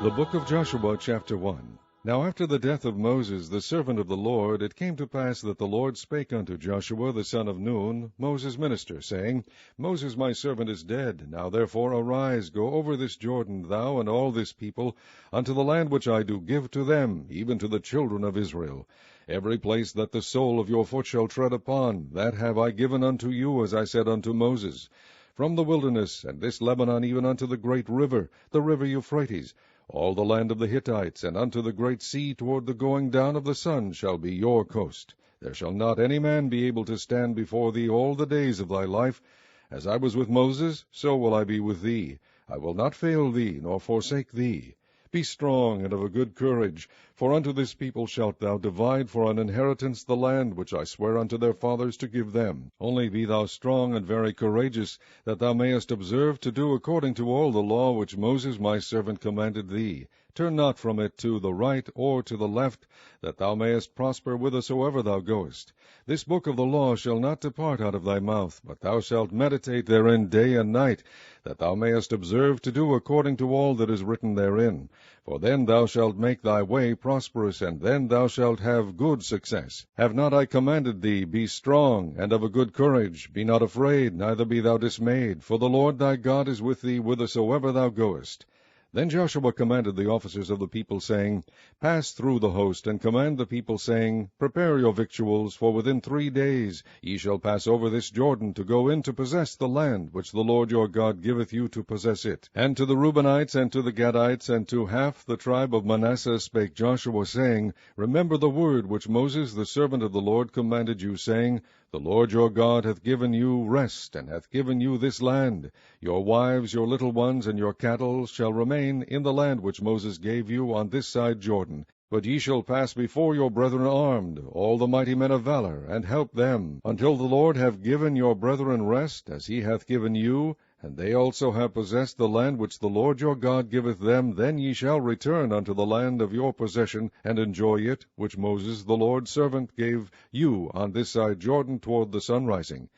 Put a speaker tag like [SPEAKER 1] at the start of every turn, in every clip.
[SPEAKER 1] The book of Joshua, chapter 1. Now after the death of Moses, the servant of the Lord, it came to pass that the Lord spake unto Joshua the son of Nun, Moses' minister, saying, Moses my servant is dead. Now therefore arise, go over this Jordan, thou and all this people, unto the land which I do give to them, even to the children of Israel. Every place that the sole of your foot shall tread upon, that have I given unto you, as I said unto Moses. From the wilderness, and this Lebanon, even unto the great river, the river Euphrates, all the land of the Hittites, and unto the great sea toward the going down of the sun shall be your coast. There shall not any man be able to stand before thee all the days of thy life. As I was with Moses, so will I be with thee. I will not fail thee, nor forsake thee. Be strong and of a good courage, for unto this people shalt thou divide for an inheritance the land which I swear unto their fathers to give them. Only be thou strong and very courageous, that thou mayest observe to do according to all the law which Moses my servant commanded thee. Turn not from it to the right or to the left, that thou mayest prosper whithersoever thou goest. This book of the law shall not depart out of thy mouth, but thou shalt meditate therein day and night, that thou mayest observe to do according to all that is written therein. For then thou shalt make thy way prosperous, and then thou shalt have good success. Have not I commanded thee, be strong, and of a good courage? Be not afraid, neither be thou dismayed, for the Lord thy God is with thee whithersoever thou goest. Then Joshua commanded the officers of the people, saying, Pass through the host, and command the people, saying, Prepare your victuals, for within 3 days ye shall pass over this Jordan, to go in to possess the land which the Lord your God giveth you to possess it. And to the Reubenites, and to the Gadites, and to half the tribe of Manasseh spake Joshua, saying, Remember the word which Moses the servant of the Lord commanded you, saying, The Lord your God hath given you rest, and hath given you this land. Your wives, your little ones, and your cattle shall remain in the land which Moses gave you on this side Jordan. But ye shall pass before your brethren armed, all the mighty men of valor, and help them, until the Lord have given your brethren rest, as he hath given you, and they also have possessed the land which the Lord your God giveth them. Then ye shall return unto the land of your possession, and enjoy it, which Moses the Lord's servant gave you on this side Jordan toward the sunrising.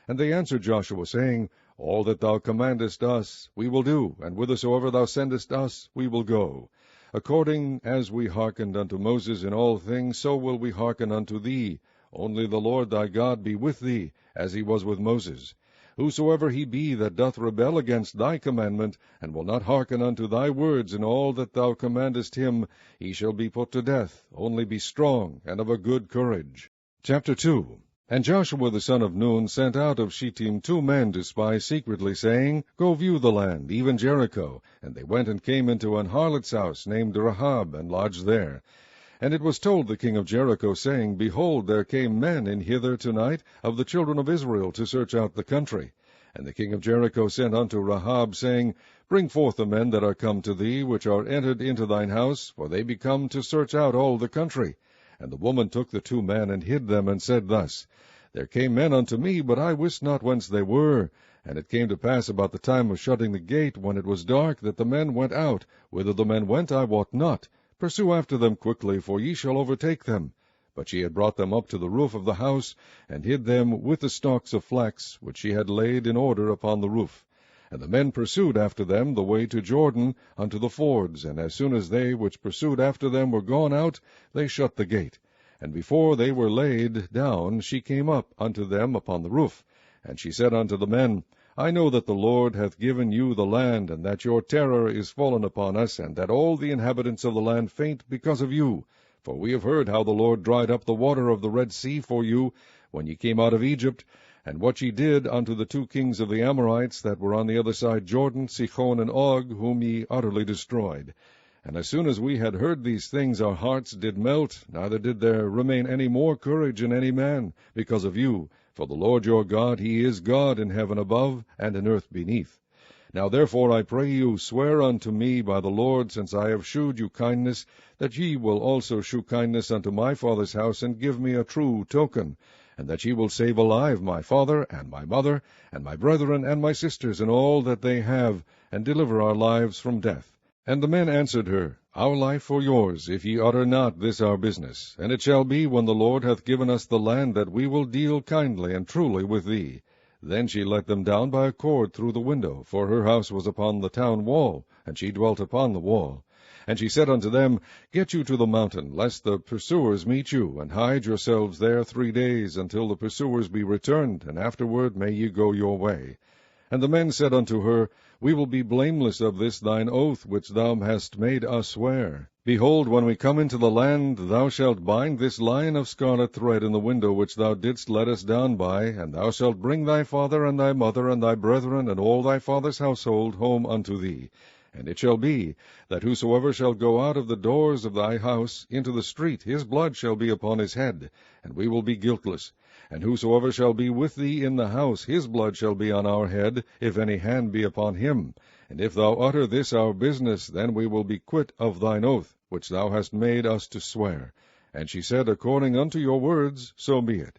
[SPEAKER 1] And they answered Joshua, saying, All that thou commandest us we will do, and whithersoever thou sendest us we will go. According as we hearkened unto Moses in all things, so will we hearken unto thee. Only the Lord thy God be with thee, as he was with Moses. Whosoever he be that doth rebel against thy commandment, and will not hearken unto thy words in all that thou commandest him, he shall be put to death. Only be strong and of a good courage. Chapter 2. And Joshua the son of Nun sent out of Shittim 2 men to spy secretly, saying, Go view the land, even Jericho. And they went and came into an harlot's house named Rahab, and lodged there. And it was told the king of Jericho, saying, Behold, there came men in hither tonight of the children of Israel to search out the country. And the king of Jericho sent unto Rahab, saying, Bring forth the men that are come to thee, which are entered into thine house, for they be come to search out all the country. And the woman took the 2 men, and hid them, and said thus, There came men unto me, but I wist not whence they were. And it came to pass about the time of shutting the gate, when it was dark, that the men went out. Whither the men went I wot not. Pursue after them quickly, for ye shall overtake them. But she had brought them up to the roof of the house, and hid them with the stalks of flax, which she had laid in order upon the roof. And the men pursued after them the way to Jordan, unto the fords, and as soon as they which pursued after them were gone out, they shut the gate. And before they were laid down, she came up unto them upon the roof. And she said unto the men, I know that the Lord hath given you the land, and that your terror is fallen upon us, and that all the inhabitants of the land faint because of you. For we have heard how the Lord dried up the water of the Red Sea for you, when ye came out of Egypt, and what ye did unto the 2 kings of the Amorites that were on the other side Jordan, Sihon and Og, whom ye utterly destroyed. And as soon as we had heard these things, our hearts did melt, neither did there remain any more courage in any man, because of you. For the Lord your God, he is God in heaven above, and in earth beneath. Now therefore I pray you, swear unto me by the Lord, since I have shewed you kindness, that ye will also shew kindness unto my father's house, and give me a true token, and that ye will save alive my father, and my mother, and my brethren, and my sisters, and all that they have, and deliver our lives from death. And the men answered her, Our life or yours, if ye utter not this our business. And it shall be, when the Lord hath given us the land, that we will deal kindly and truly with thee. Then she let them down by a cord through the window, for her house was upon the town wall, and she dwelt upon the wall. And she said unto them, Get you to the mountain, lest the pursuers meet you, and hide yourselves there 3 days, until the pursuers be returned, and afterward may ye go your way. And the men said unto her, We will be blameless of this thine oath which thou hast made us swear. Behold, when we come into the land, thou shalt bind this line of scarlet thread in the window which thou didst let us down by, and thou shalt bring thy father and thy mother and thy brethren and all thy father's household home unto thee. And it shall be, that whosoever shall go out of the doors of thy house into the street, his blood shall be upon his head, and we will be guiltless. And whosoever shall be with thee in the house, his blood shall be on our head, if any hand be upon him. And if thou utter this our business, then we will be quit of thine oath, which thou hast made us to swear. And she said, According unto your words, so be it.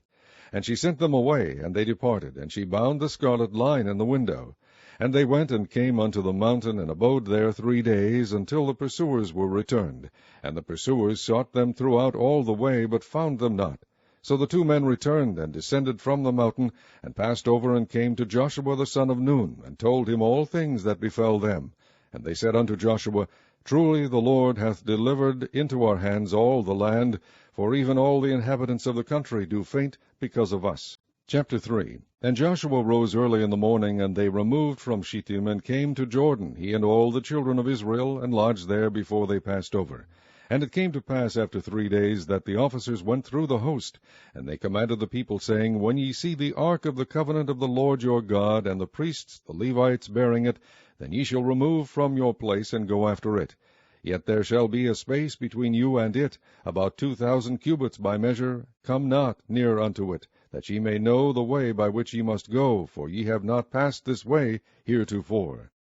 [SPEAKER 1] And she sent them away, and they departed, and she bound the scarlet line in the window. And they went and came unto the mountain, and abode there 3 days, until the pursuers were returned. And the pursuers sought them throughout all the way, but found them not. So the 2 men returned, and descended from the mountain, and passed over, and came to Joshua the son of Nun, and told him all things that befell them. And they said unto Joshua, Truly the Lord hath delivered into our hands all the land, for even all the inhabitants of the country do faint because of us. Chapter 3. And Joshua rose early in the morning, and they removed from Shittim, and came to Jordan, he and all the children of Israel, and lodged there before they passed over. And it came to pass after 3 days that the officers went through the host, and they commanded the people, saying, When ye see the ark of the covenant of the Lord your God, and the priests, the Levites, bearing it, then ye shall remove from your place, and go after it. Yet there shall be a space between you and it, about 2,000 cubits by measure. Come not near unto it, that ye may know the way by which ye must go, for ye have not passed this way heretofore.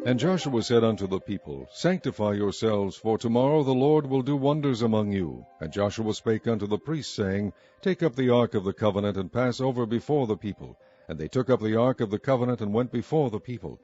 [SPEAKER 1] And Joshua said unto the people, Sanctify yourselves, for tomorrow the Lord will do wonders among you. And Joshua spake unto the priests, saying, Take up the ark of the covenant, and pass over before the people. And they took up the ark of the covenant, and went before the people.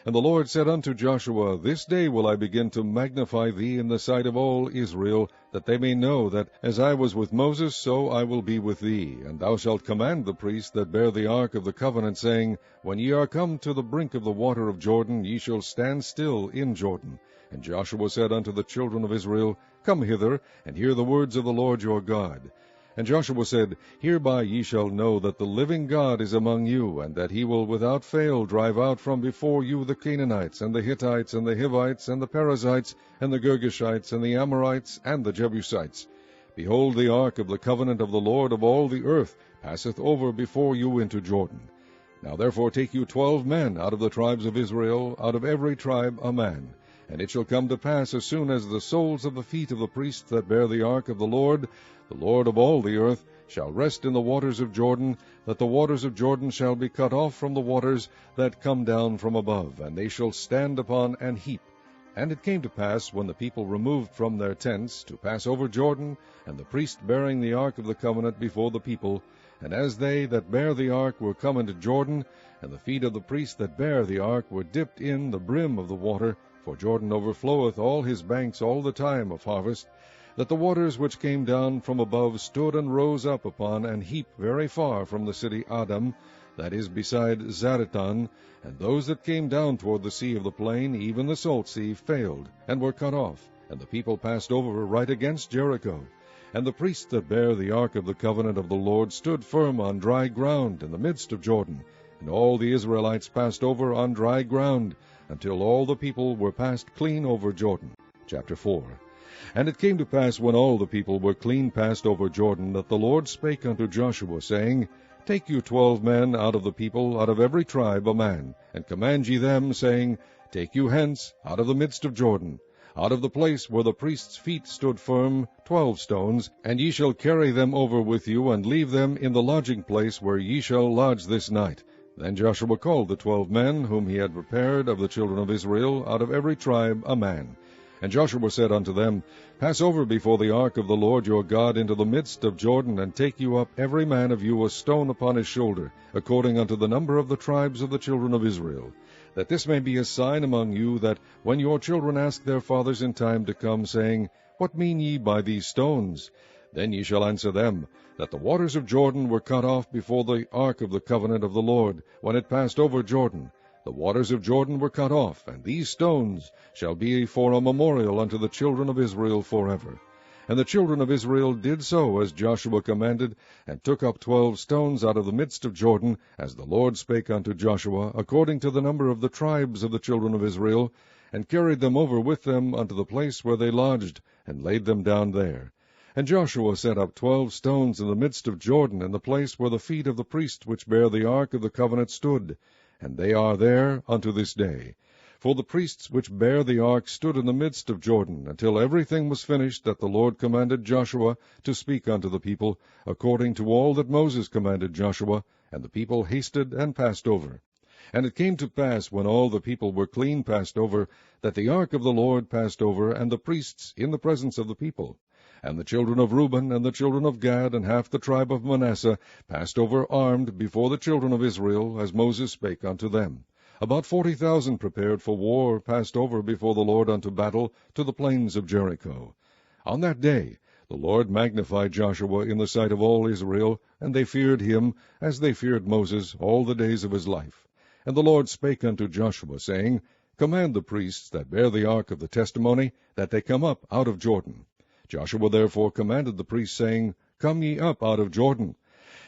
[SPEAKER 1] And the Lord said unto Joshua, This day will I begin to magnify thee in the sight of all Israel, that they may know that as I was with Moses, so I will be with thee. And thou shalt command the priests that bear the ark of the covenant, saying, When ye are come to the brink of the water of Jordan, ye shall stand still in Jordan. And Joshua said unto the children of Israel, Come hither, and hear the words of the Lord your God. And Joshua said, Hereby ye shall know that the living God is among you, and that he will without fail drive out from before you the Canaanites, and the Hittites, and the Hivites, and the Perizzites, and the Girgashites, and the Amorites, and the Jebusites. Behold, the ark of the covenant of the Lord of all the earth passeth over before you into Jordan. Now therefore take you 12 men out of the tribes of Israel, out of every tribe a man. And it shall come to pass, as soon as the soles of the feet of the priests that bear the ark of the Lord of all the earth, shall rest in the waters of Jordan, that the waters of Jordan shall be cut off from the waters that come down from above, and they shall stand upon an heap. And it came to pass, when the people removed from their tents, to pass over Jordan, and the priest bearing the ark of the covenant before the people, and as they that bear the ark were come into Jordan, and the feet of the priests that bear the ark were dipped in the brim of the water, for Jordan overfloweth all his banks all the time of harvest, that the waters which came down from above stood and rose up upon an heap very far from the city Adam, that is beside Zaretan, and those that came down toward the sea of the plain, even the salt sea, failed, and were cut off, and the people passed over right against Jericho. And the priests that bear the ark of the covenant of the Lord stood firm on dry ground in the midst of Jordan, and all the Israelites passed over on dry ground, until all the people were passed clean over Jordan. Chapter 4. And it came to pass, when all the people were clean passed over Jordan, that the Lord spake unto Joshua, saying, Take you 12 men out of the people, out of every tribe a man, and command ye them, saying, Take you hence, out of the midst of Jordan, out of the place where the priest's feet stood firm, 12 stones, and ye shall carry them over with you, and leave them in the lodging place where ye shall lodge this night. Then Joshua called the 12 men, whom he had prepared of the children of Israel, out of every tribe a man. And Joshua said unto them, Pass over before the ark of the Lord your God into the midst of Jordan, and take you up every man of you a stone upon his shoulder, according unto the number of the tribes of the children of Israel, that this may be a sign among you, that when your children ask their fathers in time to come, saying, What mean ye by these stones? Then ye shall answer them, that the waters of Jordan were cut off before the ark of the covenant of the Lord, when it passed over Jordan. The waters of Jordan were cut off, and these stones shall be for a memorial unto the children of Israel forever. And the children of Israel did so as Joshua commanded, and took up 12 stones out of the midst of Jordan, as the Lord spake unto Joshua, according to the number of the tribes of the children of Israel, and carried them over with them unto the place where they lodged, and laid them down there. And Joshua set up 12 stones in the midst of Jordan, in the place where the feet of the priests which bear the ark of the covenant stood, and they are there unto this day. For the priests which bear the ark stood in the midst of Jordan, until everything was finished that the Lord commanded Joshua to speak unto the people, according to all that Moses commanded Joshua, and the people hasted and passed over. And it came to pass, when all the people were clean passed over, that the ark of the Lord passed over, and the priests in the presence of the people. And the children of Reuben, and the children of Gad, and half the tribe of Manasseh, passed over armed before the children of Israel, as Moses spake unto them. About 40,000 prepared for war passed over before the Lord unto battle to the plains of Jericho. On that day the Lord magnified Joshua in the sight of all Israel, and they feared him, as they feared Moses all the days of his life. And the Lord spake unto Joshua, saying, Command the priests that bear the ark of the testimony, that they come up out of Jordan. Joshua therefore commanded the priests, saying, Come ye up out of Jordan.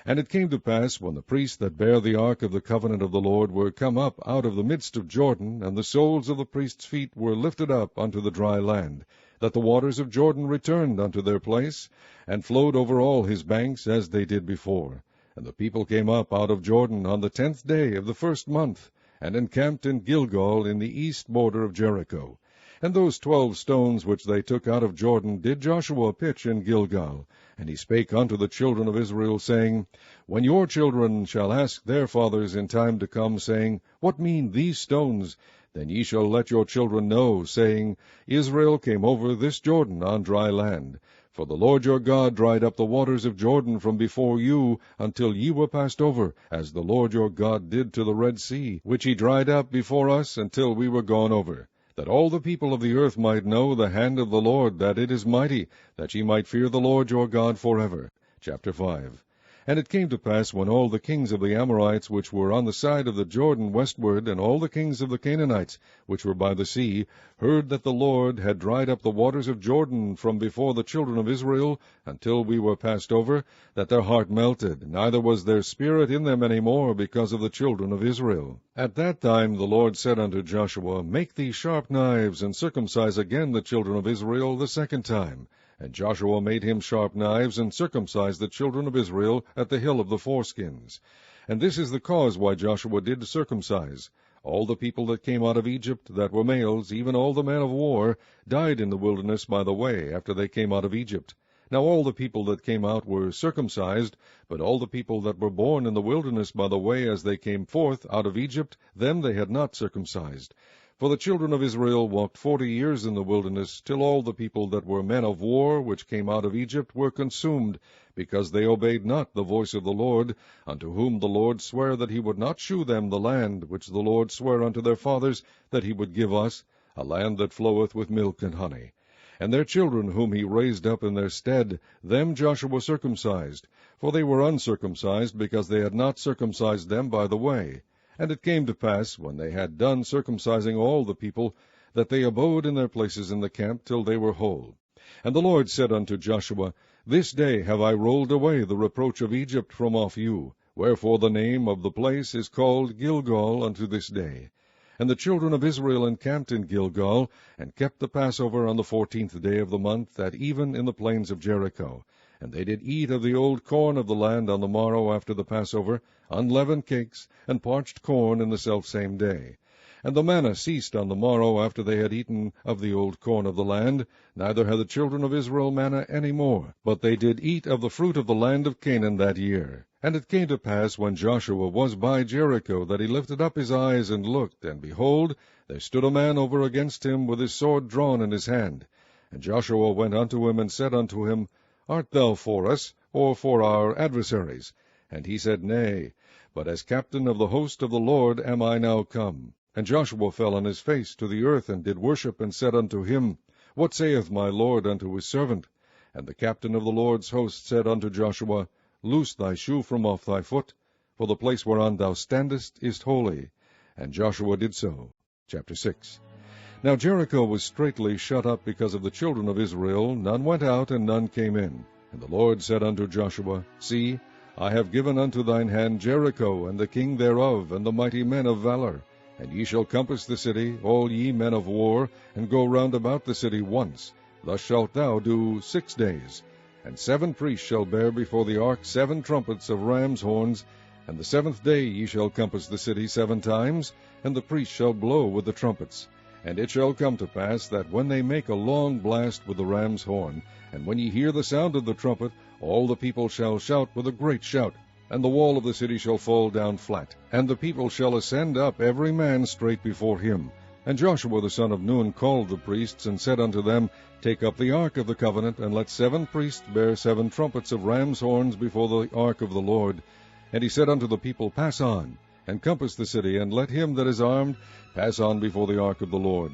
[SPEAKER 1] And it came to pass, when the priests that bear the ark of the covenant of the Lord were come up out of the midst of Jordan, and the soles of the priests' feet were lifted up unto the dry land, that the waters of Jordan returned unto their place, and flowed over all his banks, as they did before. And the people came up out of Jordan on the 10th day of the 1st month, and encamped in Gilgal in the east border of Jericho. And those 12 stones which they took out of Jordan did Joshua pitch in Gilgal. And he spake unto the children of Israel, saying, When your children shall ask their fathers in time to come, saying, What mean these stones? Then ye shall let your children know, saying, Israel came over this Jordan on dry land. For the Lord your God dried up the waters of Jordan from before you, until ye were passed over, as the Lord your God did to the Red Sea, which he dried up before us until we were gone over. That all the people of the earth might know the hand of the Lord, that it is mighty, that ye might fear the Lord your God forever. Chapter 5. And it came to pass, when all the kings of the Amorites which were on the side of the Jordan westward, and all the kings of the Canaanites which were by the sea, heard that the Lord had dried up the waters of Jordan from before the children of Israel, until we were passed over, that their heart melted, neither was their spirit in them any more, because of the children of Israel. At that time the Lord said unto Joshua, Make thee sharp knives, and circumcise again the children of Israel the 2nd time. And Joshua made him sharp knives, and circumcised the children of Israel at the hill of the foreskins. And this is the cause why Joshua did circumcise. All the people that came out of Egypt, that were males, even all the men of war, died in the wilderness by the way, after they came out of Egypt. Now all the people that came out were circumcised, but all the people that were born in the wilderness by the way as they came forth out of Egypt, them they had not circumcised. For the children of Israel walked 40 years in the wilderness, till all the people that were men of war, which came out of Egypt, were consumed, because they obeyed not the voice of the Lord, unto whom the Lord sware that he would not shew them the land, which the Lord sware unto their fathers that he would give us, a land that floweth with milk and honey. And their children whom he raised up in their stead, them Joshua circumcised, for they were uncircumcised, because they had not circumcised them by the way. And it came to pass, when they had done circumcising all the people, that they abode in their places in the camp till they were whole. And the Lord said unto Joshua, This day have I rolled away the reproach of Egypt from off you, wherefore the name of the place is called Gilgal unto this day. And the children of Israel encamped in Gilgal, and kept the Passover on the 14th day of the month, at even in the plains of Jericho. And they did eat of the old corn of the land on the morrow after the Passover, unleavened cakes, and parched corn in the selfsame day. And the manna ceased on the morrow after they had eaten of the old corn of the land, neither had the children of Israel manna any more, but they did eat of the fruit of the land of Canaan that year. And it came to pass, when Joshua was by Jericho, that he lifted up his eyes and looked, and behold, there stood a man over against him with his sword drawn in his hand. And Joshua went unto him, and said unto him, Art thou for us, or for our adversaries? And he said, Nay, but as captain of the host of the Lord am I now come. And Joshua fell on his face to the earth, and did worship, and said unto him, What saith my Lord unto his servant? And the captain of the Lord's host said unto Joshua, Loose thy shoe from off thy foot, for the place whereon thou standest is holy. And Joshua did so. Chapter 6. Now Jericho was straitly shut up because of the children of Israel. None went out, and none came in. And the Lord said unto Joshua, See, I have given unto thine hand Jericho, and the king thereof, and the mighty men of valor. And ye shall compass the city, all ye men of war, and go round about the city once. Thus shalt thou do 6 days. And 7 priests shall bear before the ark 7 trumpets of ram's horns. And the 7th day ye shall compass the city 7 times, and the priests shall blow with the trumpets. And it shall come to pass that when they make a long blast with the ram's horn, and when ye hear the sound of the trumpet, all the people shall shout with a great shout, and the wall of the city shall fall down flat, and the people shall ascend up every man straight before him. And Joshua the son of Nun called the priests, and said unto them, Take up the ark of the covenant, and let 7 priests bear 7 trumpets of ram's horns before the ark of the Lord. And he said unto the people, Pass on, and compass the city, and let him that is armed pass on before the ark of the Lord.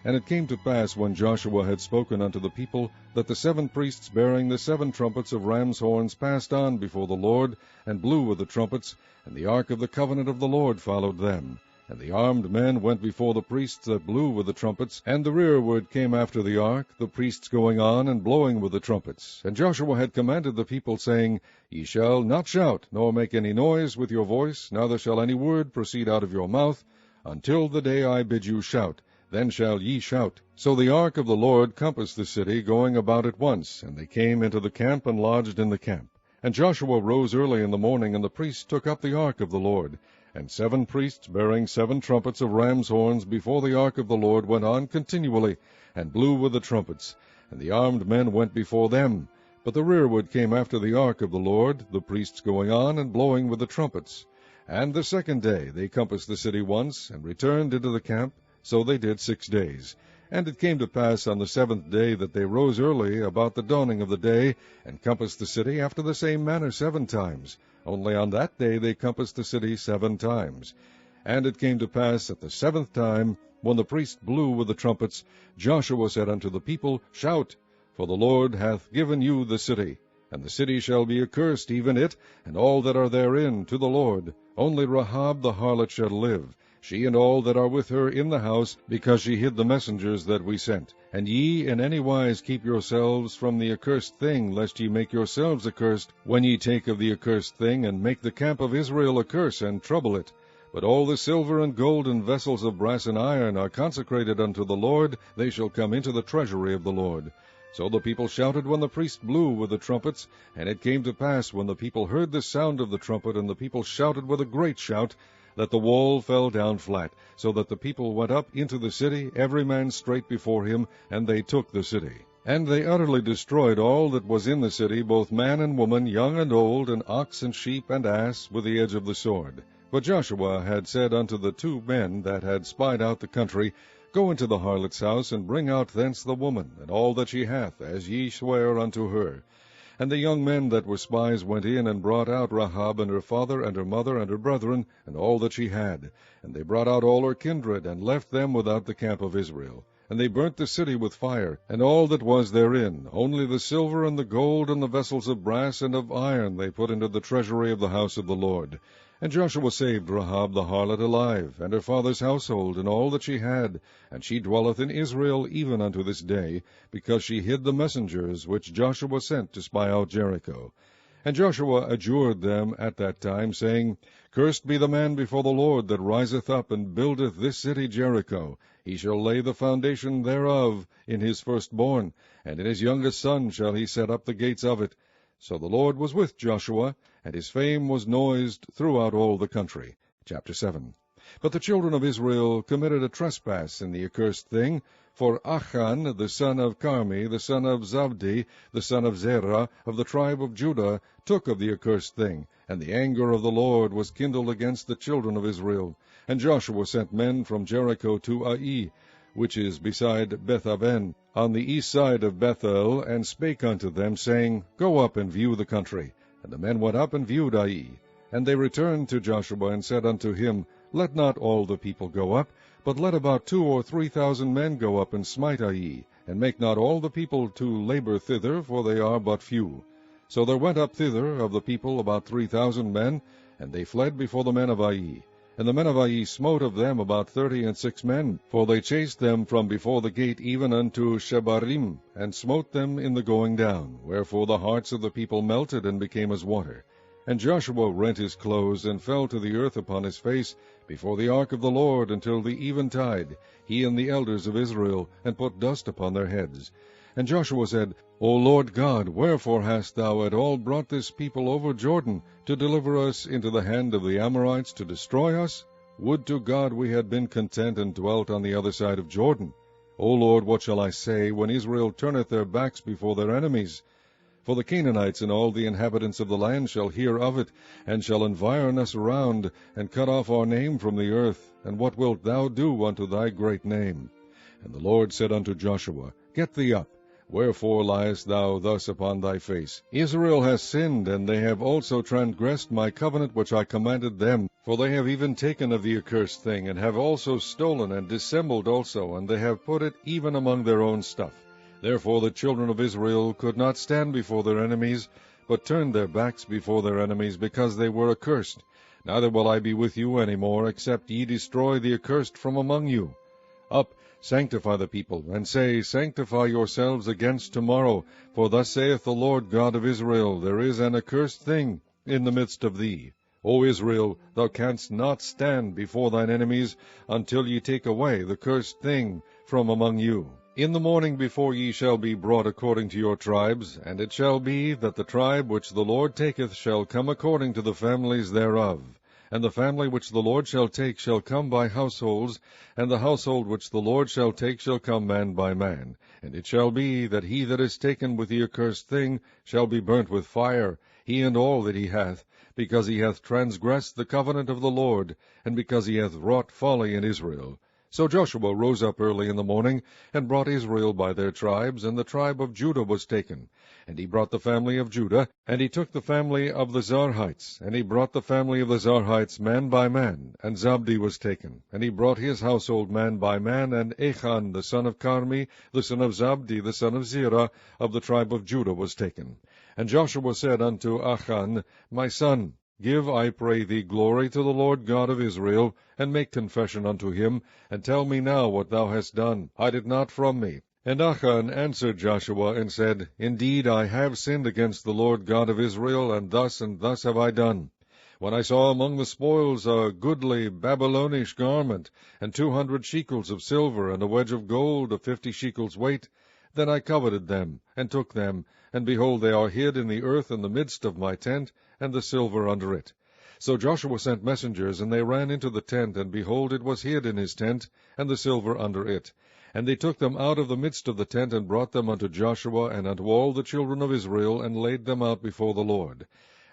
[SPEAKER 1] And it came to pass, when Joshua had spoken unto the people, that the 7 priests bearing the 7 trumpets of ram's horns passed on before the Lord, and blew with the trumpets, and the ark of the covenant of the Lord followed them. And the armed men went before the priests that blew with the trumpets, and the rearward came after the ark, the priests going on and blowing with the trumpets. And Joshua had commanded the people, saying, Ye shall not shout, nor make any noise with your voice, neither shall any word proceed out of your mouth, until the day I bid you shout. Then shall ye shout. So the ark of the Lord compassed the city, going about it once. And they came into the camp, and lodged in the camp. And Joshua rose early in the morning, and the priests took up the ark of the Lord. And 7 priests bearing 7 trumpets of ram's horns before the ark of the Lord went on continually, and blew with the trumpets. And the armed men went before them. But the rearward came after the ark of the Lord, the priests going on and blowing with the trumpets. And the 2nd day they compassed the city once, and returned into the camp. So they did 6 days. And it came to pass on the 7th day that they rose early about the dawning of the day, and compassed the city after the same manner 7 times. Only on that day they compassed the city 7 times. And it came to pass at the 7th time, when the priest blew with the trumpets, Joshua said unto the people, Shout, for the Lord hath given you the city. And the city shall be accursed, even it, and all that are therein, to the Lord. Only Rahab the harlot shall live, she and all that are with her in the house, because she hid the messengers that we sent. And ye in any wise keep yourselves from the accursed thing, lest ye make yourselves accursed, when ye take of the accursed thing, and make the camp of Israel a curse, and trouble it. But all the silver and gold and vessels of brass and iron are consecrated unto the Lord, they shall come into the treasury of the Lord. So the people shouted when the priest blew with the trumpets. And it came to pass, when the people heard the sound of the trumpet, and the people shouted with a great shout, that the wall fell down flat, so that the people went up into the city, every man straight before him, and they took the city. And they utterly destroyed all that was in the city, both man and woman, young and old, and ox and sheep and ass, with the edge of the sword. But Joshua had said unto the 2 men that had spied out the country, Go into the harlot's house, and bring out thence the woman, and all that she hath, as ye swear unto her. And the young men that were spies went in, and brought out Rahab, and her father, and her mother, and her brethren, and all that she had. And they brought out all her kindred, and left them without the camp of Israel. And they burnt the city with fire, and all that was therein. Only the silver and the gold and the vessels of brass and of iron they put into the treasury of the house of the Lord. And Joshua saved Rahab the harlot alive, and her father's household, and all that she had. And she dwelleth in Israel even unto this day, because she hid the messengers which Joshua sent to spy out Jericho. And Joshua adjured them at that time, saying, Cursed be the man before the Lord that riseth up and buildeth this city Jericho. He shall lay the foundation thereof in his firstborn, and in his youngest son shall he set up the gates of it. So the Lord was with Joshua, and his fame was noised throughout all the country. Chapter 7. But the children of Israel committed a trespass in the accursed thing, for Achan, the son of Carmi, the son of Zabdi, the son of Zerah, of the tribe of Judah, took of the accursed thing, and the anger of the Lord was kindled against the children of Israel. And Joshua sent men from Jericho to Ai, which is beside Beth-aven, on the east side of Bethel, and spake unto them, saying, Go up and view the country. And the men went up and viewed Ai. And they returned to Joshua, and said unto him, Let not all the people go up, but let about 2,000 or 3,000 men go up and smite Ai, and make not all the people to labor thither, for they are but few. So there went up thither of the people about 3,000 men, and they fled before the men of Ai. And the men of Ai smote of them about 36 men, for they chased them from before the gate even unto Shebarim, and smote them in the going down, wherefore the hearts of the people melted and became as water. And Joshua rent his clothes, and fell to the earth upon his face before the ark of the Lord until the eventide, he and the elders of Israel, and put dust upon their heads. And Joshua said, O Lord God, wherefore hast thou at all brought this people over Jordan, to deliver us into the hand of the Amorites, to destroy us? Would to God we had been content and dwelt on the other side of Jordan. O Lord, what shall I say, when Israel turneth their backs before their enemies? For the Canaanites and all the inhabitants of the land shall hear of it, and shall environ us around, and cut off our name from the earth. And what wilt thou do unto thy great name? And the Lord said unto Joshua, Get thee up. Wherefore liest thou thus upon thy face? Israel has sinned, and they have also transgressed my covenant which I commanded them. For they have even taken of the accursed thing, and have also stolen, and dissembled also, and they have put it even among their own stuff. Therefore the children of Israel could not stand before their enemies, but turned their backs before their enemies, because they were accursed. Neither will I be with you any more, except ye destroy the accursed from among you. Up, sanctify the people, and say, Sanctify yourselves against tomorrow. For thus saith the Lord God of Israel, There is an accursed thing in the midst of thee. O Israel, thou canst not stand before thine enemies, until ye take away the cursed thing from among you. In the morning before ye shall be brought according to your tribes, and it shall be that the tribe which the Lord taketh shall come according to the families thereof. And the family which the Lord shall take shall come by households, and the household which the Lord shall take shall come man by man. And it shall be that he that is taken with the accursed thing shall be burnt with fire, he and all that he hath, because he hath transgressed the covenant of the Lord, and because he hath wrought folly in Israel. So Joshua rose up early in the morning, and brought Israel by their tribes, and the tribe of Judah was taken. And he brought the family of Judah, and he took the family of the Zarhites, and he brought the family of the Zarhites man by man, and Zabdi was taken. And he brought his household man by man, and Achan the son of Carmi, the son of Zabdi, the son of Zerah, of the tribe of Judah was taken. And Joshua said unto Achan, My son, give, I pray thee, glory to the Lord God of Israel, and make confession unto him, and tell me now what thou hast done. Hide it not from me. And Achan answered Joshua, and said, Indeed, I have sinned against the Lord God of Israel, and thus have I done. When I saw among the spoils a goodly Babylonish garment, and 200 shekels of silver, and a wedge of gold of 50 shekels weight, then I coveted them, and took them, and behold, they are hid in the earth in the midst of my tent, and the silver under it. So Joshua sent messengers, and they ran into the tent, and behold, it was hid in his tent, and the silver under it. And they took them out of the midst of the tent, and brought them unto Joshua, and unto all the children of Israel, and laid them out before the Lord.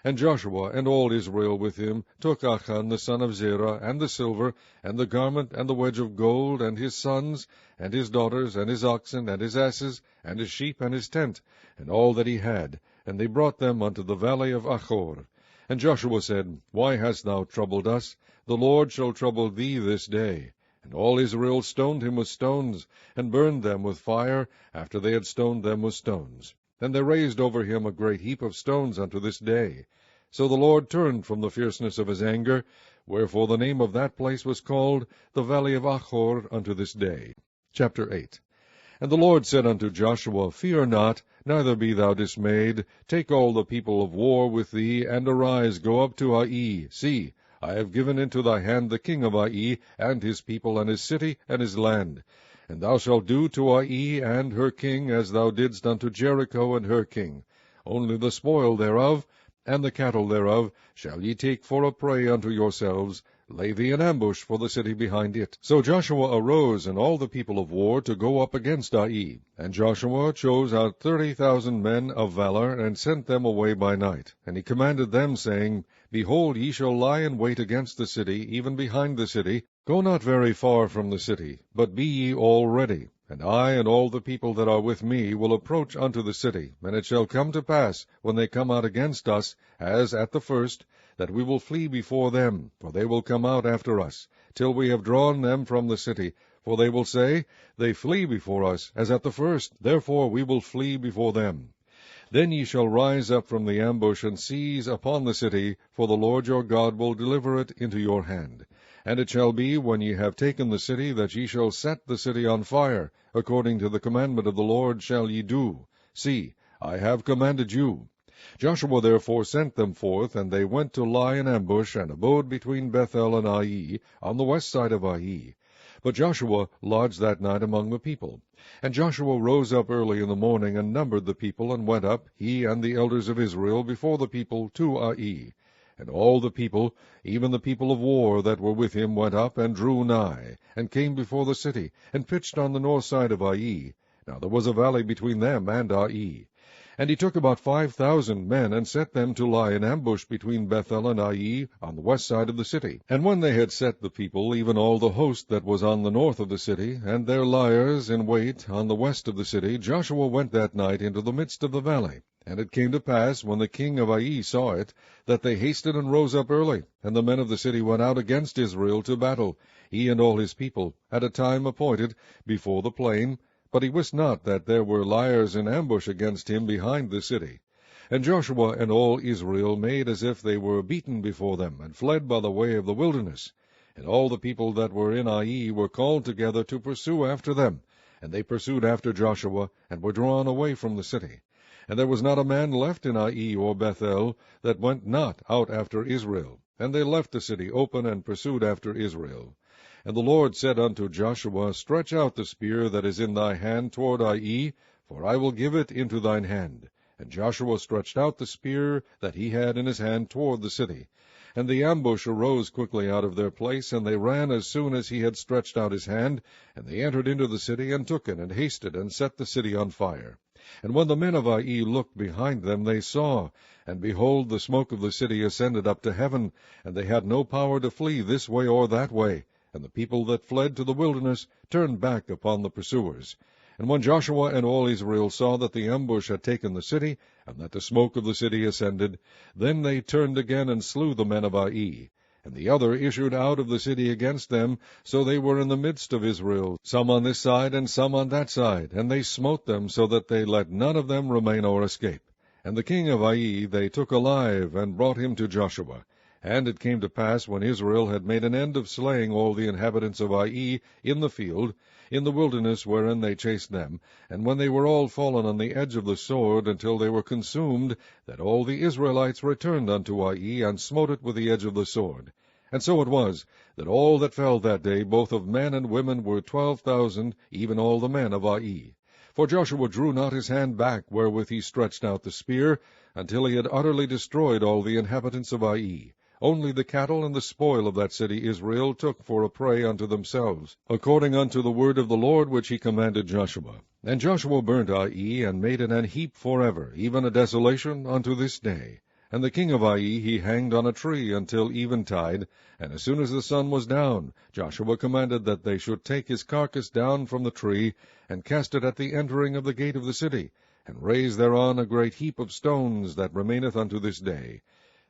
[SPEAKER 1] And Joshua and all Israel with him took Achan the son of Zerah, and the silver, and the garment, and the wedge of gold, and his sons, and his daughters, and his oxen, and his asses, and his sheep, and his tent, and all that he had, and they brought them unto the valley of Achor. And Joshua said, Why hast thou troubled us? The Lord shall trouble thee this day. And all Israel stoned him with stones, and burned them with fire, after they had stoned them with stones. And they raised over him a great heap of stones unto this day. So the Lord turned from the fierceness of his anger, wherefore the name of that place was called the Valley of Achor unto this day. Chapter 8. And the Lord said unto Joshua, Fear not, neither be thou dismayed. Take all the people of war with thee, and arise, go up to Ai. See, I have given into thy hand the king of Ai, and his people, and his city, and his land. And thou shalt do to Ai and her king as thou didst unto Jericho and her king. Only the spoil thereof, and the cattle thereof, shall ye take for a prey unto yourselves. Lay thee an ambush for the city behind it. So Joshua arose, and all the people of war, to go up against Ai. And Joshua chose out 30,000 men of valor, and sent them away by night. And he commanded them, saying, Behold, ye shall lie in wait against the city, even behind the city. Go not very far from the city, but be ye all ready. And I and all the people that are with me will approach unto the city. And it shall come to pass, when they come out against us, as at the first, that we will flee before them, for they will come out after us, till we have drawn them from the city. For they will say, They flee before us, as at the first, therefore we will flee before them. Then ye shall rise up from the ambush, and seize upon the city, for the Lord your God will deliver it into your hand. And it shall be, when ye have taken the city, that ye shall set the city on fire, according to the commandment of the Lord shall ye do. See, I have commanded you. Joshua therefore sent them forth, and they went to lie in ambush, and abode between Bethel and Ai, on the west side of Ai. But Joshua lodged that night among the people. And Joshua rose up early in the morning, and numbered the people, and went up, he and the elders of Israel, before the people to Ai. And all the people, even the people of war that were with him, went up, and drew nigh, and came before the city, and pitched on the north side of Ai. Now there was a valley between them and Ai. And he took about 5,000 men, and set them to lie in ambush between Bethel and Ai, on the west side of the city. And when they had set the people, even all the host that was on the north of the city, and their liers in wait on the west of the city, Joshua went that night into the midst of the valley. And it came to pass, when the king of Ai saw it, that they hasted and rose up early, and the men of the city went out against Israel to battle, he and all his people, at a time appointed, before the plain. But he wist not that there were liers in ambush against him behind the city. And Joshua and all Israel made as if they were beaten before them, and fled by the way of the wilderness. And all the people that were in Ai were called together to pursue after them. And they pursued after Joshua, and were drawn away from the city. And there was not a man left in Ai or Bethel that went not out after Israel. And they left the city open, and pursued after Israel. And the Lord said unto Joshua, Stretch out the spear that is in thy hand toward Ai, for I will give it into thine hand. And Joshua stretched out the spear that he had in his hand toward the city. And the ambush arose quickly out of their place, and they ran as soon as he had stretched out his hand. And they entered into the city, and took it, and hasted, and set the city on fire. And when the men of Ai looked behind them, they saw, and behold, the smoke of the city ascended up to heaven, and they had no power to flee this way or that way. And the people that fled to the wilderness turned back upon the pursuers. And when Joshua and all Israel saw that the ambush had taken the city, and that the smoke of the city ascended, then they turned again and slew the men of Ai. And the other issued out of the city against them, so they were in the midst of Israel, some on this side and some on that side, and they smote them, so that they let none of them remain or escape. And the king of Ai they took alive, and brought him to Joshua. And it came to pass, when Israel had made an end of slaying all the inhabitants of Ai in the field, in the wilderness wherein they chased them, and when they were all fallen on the edge of the sword, until they were consumed, that all the Israelites returned unto Ai, and smote it with the edge of the sword. And so it was, that all that fell that day, both of men and women, were 12,000, even all the men of Ai. For Joshua drew not his hand back, wherewith he stretched out the spear, until he had utterly destroyed all the inhabitants of Ai. Only the cattle and the spoil of that city Israel took for a prey unto themselves, according unto the word of the Lord which he commanded Joshua. And Joshua burnt Ai, and made it an heap forever, even a desolation unto this day. And the king of Ai he hanged on a tree until eventide, and as soon as the sun was down, Joshua commanded that they should take his carcass down from the tree, and cast it at the entering of the gate of the city, and raise thereon a great heap of stones that remaineth unto this day.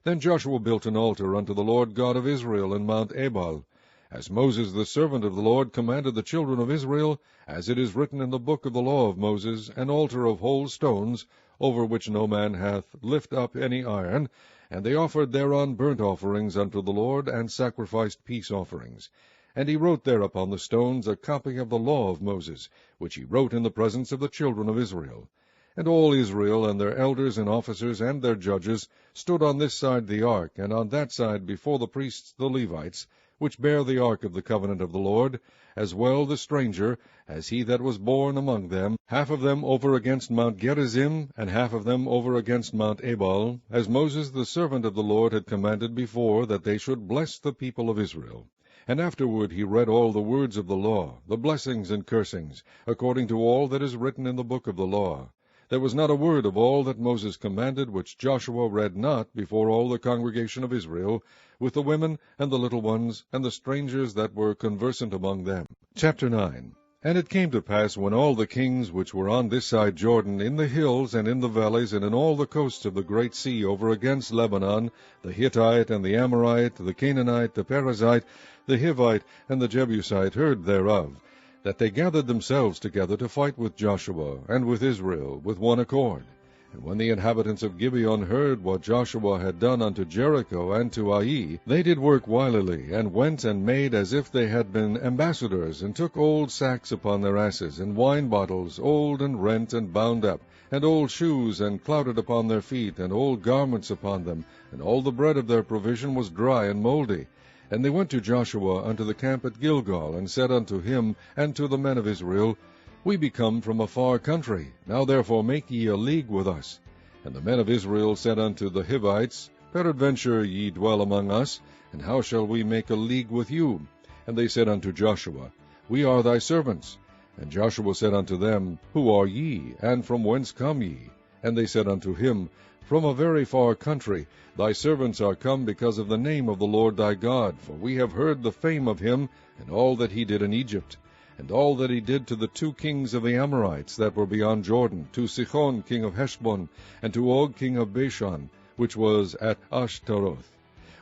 [SPEAKER 1] Then Joshua built an altar unto the Lord God of Israel in Mount Ebal, as Moses the servant of the Lord commanded the children of Israel, as it is written in the book of the law of Moses, an altar of whole stones, over which no man hath lift up any iron. And they offered thereon burnt offerings unto the Lord, and sacrificed peace offerings. And he wrote there upon the stones a copy of the law of Moses, which he wrote in the presence of the children of Israel. And all Israel, and their elders and officers, and their judges, stood on this side the ark, and on that side before the priests the Levites, which bear the ark of the covenant of the Lord, as well the stranger, as he that was born among them, half of them over against Mount Gerizim, and half of them over against Mount Ebal, as Moses the servant of the Lord had commanded before, that they should bless the people of Israel. And afterward he read all the words of the law, the blessings and cursings, according to all that is written in the book of the law. There was not a word of all that Moses commanded which Joshua read not before all the congregation of Israel, with the women and the little ones, and the strangers that were conversant among them. Chapter 9. And it came to pass, when all the kings which were on this side Jordan, in the hills, and in the valleys, and in all the coasts of the great sea over against Lebanon, the Hittite, and the Amorite, the Canaanite, the Perizzite, the Hivite, and the Jebusite, heard thereof, that they gathered themselves together to fight with Joshua and with Israel with one accord. And when the inhabitants of Gibeon heard what Joshua had done unto Jericho and to Ai, they did work wilily, and went and made as if they had been ambassadors, and took old sacks upon their asses, and wine bottles, old and rent and bound up, and old shoes, and clouted upon their feet, and old garments upon them, and all the bread of their provision was dry and mouldy. And they went to Joshua unto the camp at Gilgal, and said unto him and to the men of Israel, We be come from a far country, now therefore make ye a league with us. And the men of Israel said unto the Hivites, Peradventure ye dwell among us, and how shall we make a league with you? And they said unto Joshua, We are thy servants. And Joshua said unto them, Who are ye, and from whence come ye? And they said unto him, From a very far country. Thy servants are come because of the name of the Lord thy God, for we have heard the fame of him, and all that he did in Egypt, and all that he did to the 2 kings of the Amorites that were beyond Jordan, to Sihon king of Heshbon, and to Og king of Bashan, which was at Ashtaroth.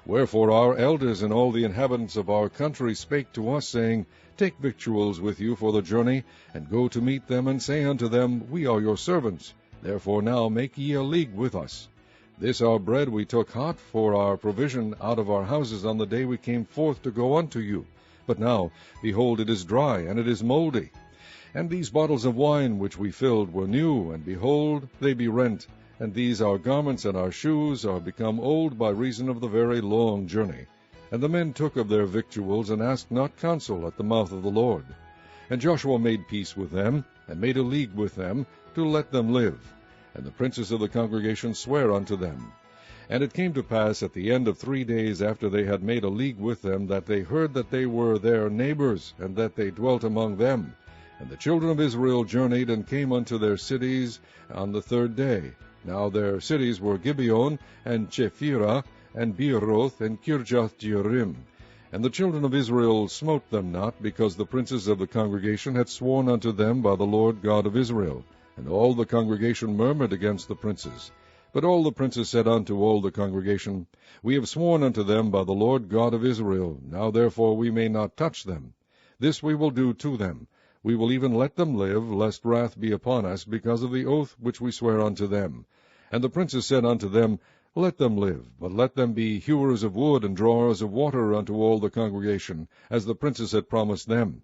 [SPEAKER 1] Wherefore our elders and all the inhabitants of our country spake to us, saying, Take victuals with you for the journey, and go to meet them, and say unto them, We are your servants. Therefore now make ye a league with us. This our bread we took hot for our provision out of our houses on the day we came forth to go unto you. But now, behold, it is dry, and it is mouldy. And these bottles of wine which we filled were new, and behold, they be rent. And these our garments and our shoes are become old by reason of the very long journey. And the men took of their victuals, and asked not counsel at the mouth of the Lord. And Joshua made peace with them, and made a league with them, to let them live. And the princes of the congregation sware unto them. And it came to pass at the end of 3 days after they had made a league with them, that they heard that they were their neighbors, and that they dwelt among them. And the children of Israel journeyed, and came unto their cities on the 3rd day. Now their cities were Gibeon, and Chephirah, and Beeroth, and Kirjath-jearim. And the children of Israel smote them not, because the princes of the congregation had sworn unto them by the Lord God of Israel. And all the congregation murmured against the princes. But all the princes said unto all the congregation, We have sworn unto them by the Lord God of Israel. Now therefore we may not touch them. This we will do to them. We will even let them live, lest wrath be upon us, because of the oath which we swear unto them. And the princes said unto them, Let them live, but let them be hewers of wood and drawers of water unto all the congregation, as the princes had promised them.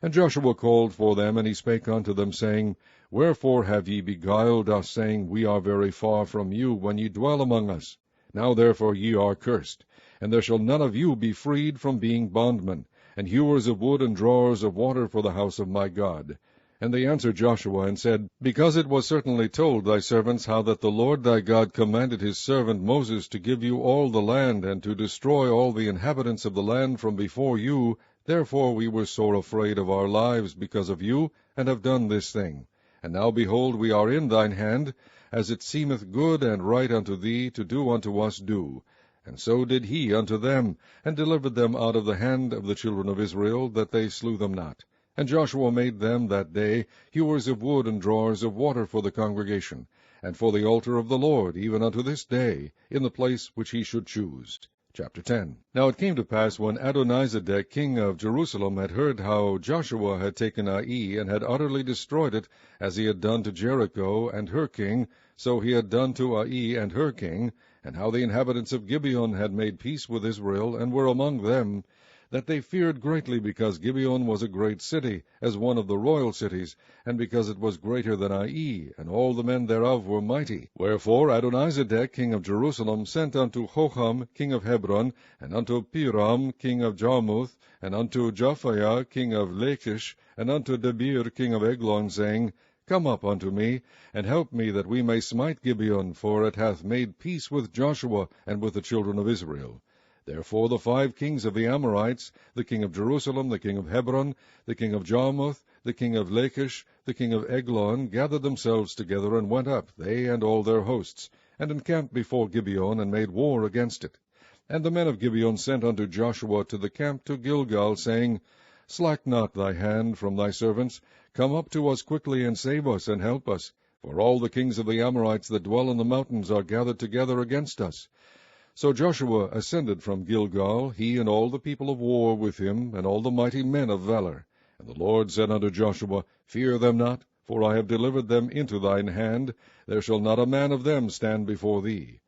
[SPEAKER 1] And Joshua called for them, and he spake unto them, saying, Wherefore have ye beguiled us, saying, We are very far from you, when ye dwell among us? Now therefore ye are cursed, and there shall none of you be freed from being bondmen, and hewers of wood and drawers of water for the house of my God. And they answered Joshua, and said, Because it was certainly told thy servants how that the Lord thy God commanded his servant Moses to give you all the land, and to destroy all the inhabitants of the land from before you, therefore we were sore afraid of our lives because of you, and have done this thing. And now, behold, we are in thine hand, as it seemeth good and right unto thee to do unto us do. And so did he unto them, and delivered them out of the hand of the children of Israel, that they slew them not. And Joshua made them that day hewers of wood and drawers of water for the congregation, and for the altar of the Lord, even unto this day, in the place which he should choose. Chapter 10. Now it came to pass, when Adonizedek king of Jerusalem had heard how Joshua had taken Ai, and had utterly destroyed it, as he had done to Jericho and her king, so he had done to Ai and her king, and how the inhabitants of Gibeon had made peace with Israel, and were among them, that they feared greatly, because Gibeon was a great city, as one of the royal cities, and because it was greater than Ai, and all the men thereof were mighty. Wherefore Adonizedek king of Jerusalem sent unto Hoham king of Hebron, and unto Piram king of Jarmuth, and unto Japhaiah king of Lachish, and unto Debir king of Eglon, saying, Come up unto me, and help me, that we may smite Gibeon, for it hath made peace with Joshua and with the children of Israel. Therefore the 5 kings of the Amorites, the king of Jerusalem, the king of Hebron, the king of Jarmuth, the king of Lachish, the king of Eglon, gathered themselves together, and went up, they and all their hosts, and encamped before Gibeon, and made war against it. And the men of Gibeon sent unto Joshua to the camp to Gilgal, saying, Slack not thy hand from thy servants. Come up to us quickly, and save us, and help us. For all the kings of the Amorites that dwell in the mountains are gathered together against us. So Joshua ascended from Gilgal, he and all the people of war with him, and all the mighty men of valor. And the Lord said unto Joshua, Fear them not, for I have delivered them into thine hand. There shall not a man of them stand before thee.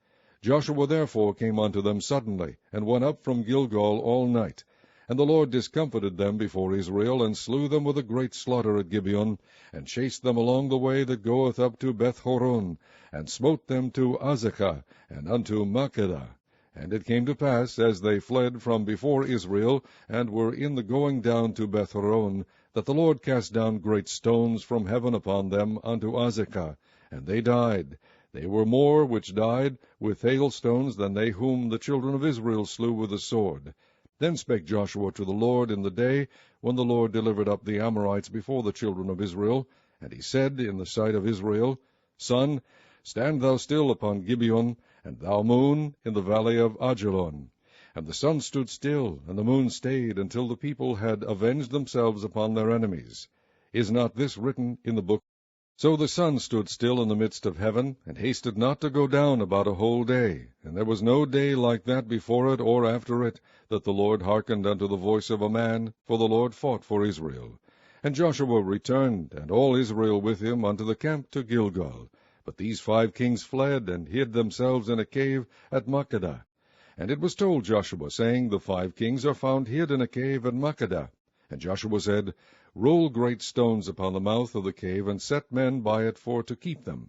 [SPEAKER 1] Joshua therefore came unto them suddenly, and went up from Gilgal all night. And the Lord discomfited them before Israel, and slew them with a great slaughter at Gibeon, and chased them along the way that goeth up to Bethhoron, and smote them to Azekah, and unto Makkedah. And it came to pass, as they fled from before Israel, and were in the going down to Bethhoron, that the Lord cast down great stones from heaven upon them unto Azekah, and they died. They were more which died with hailstones than they whom the children of Israel slew with the sword. Then spake Joshua to the Lord in the day when the Lord delivered up the Amorites before the children of Israel. And he said in the sight of Israel, Sun, stand thou still upon Gibeon, and thou moon in the valley of Ajalon. And the sun stood still, and the moon stayed, until the people had avenged themselves upon their enemies. Is not this written in the book? So the sun stood still in the midst of heaven, and hasted not to go down about a whole day. And there was no day like that before it or after it, that the Lord hearkened unto the voice of a man, for the Lord fought for Israel. And Joshua returned, and all Israel with him, unto the camp to Gilgal. But these 5 kings fled, and hid themselves in a cave at Makkedah. And it was told Joshua, saying, The 5 kings are found hid in a cave at Makkedah. And Joshua said, Roll great stones upon the mouth of the cave, and set men by it for to keep them.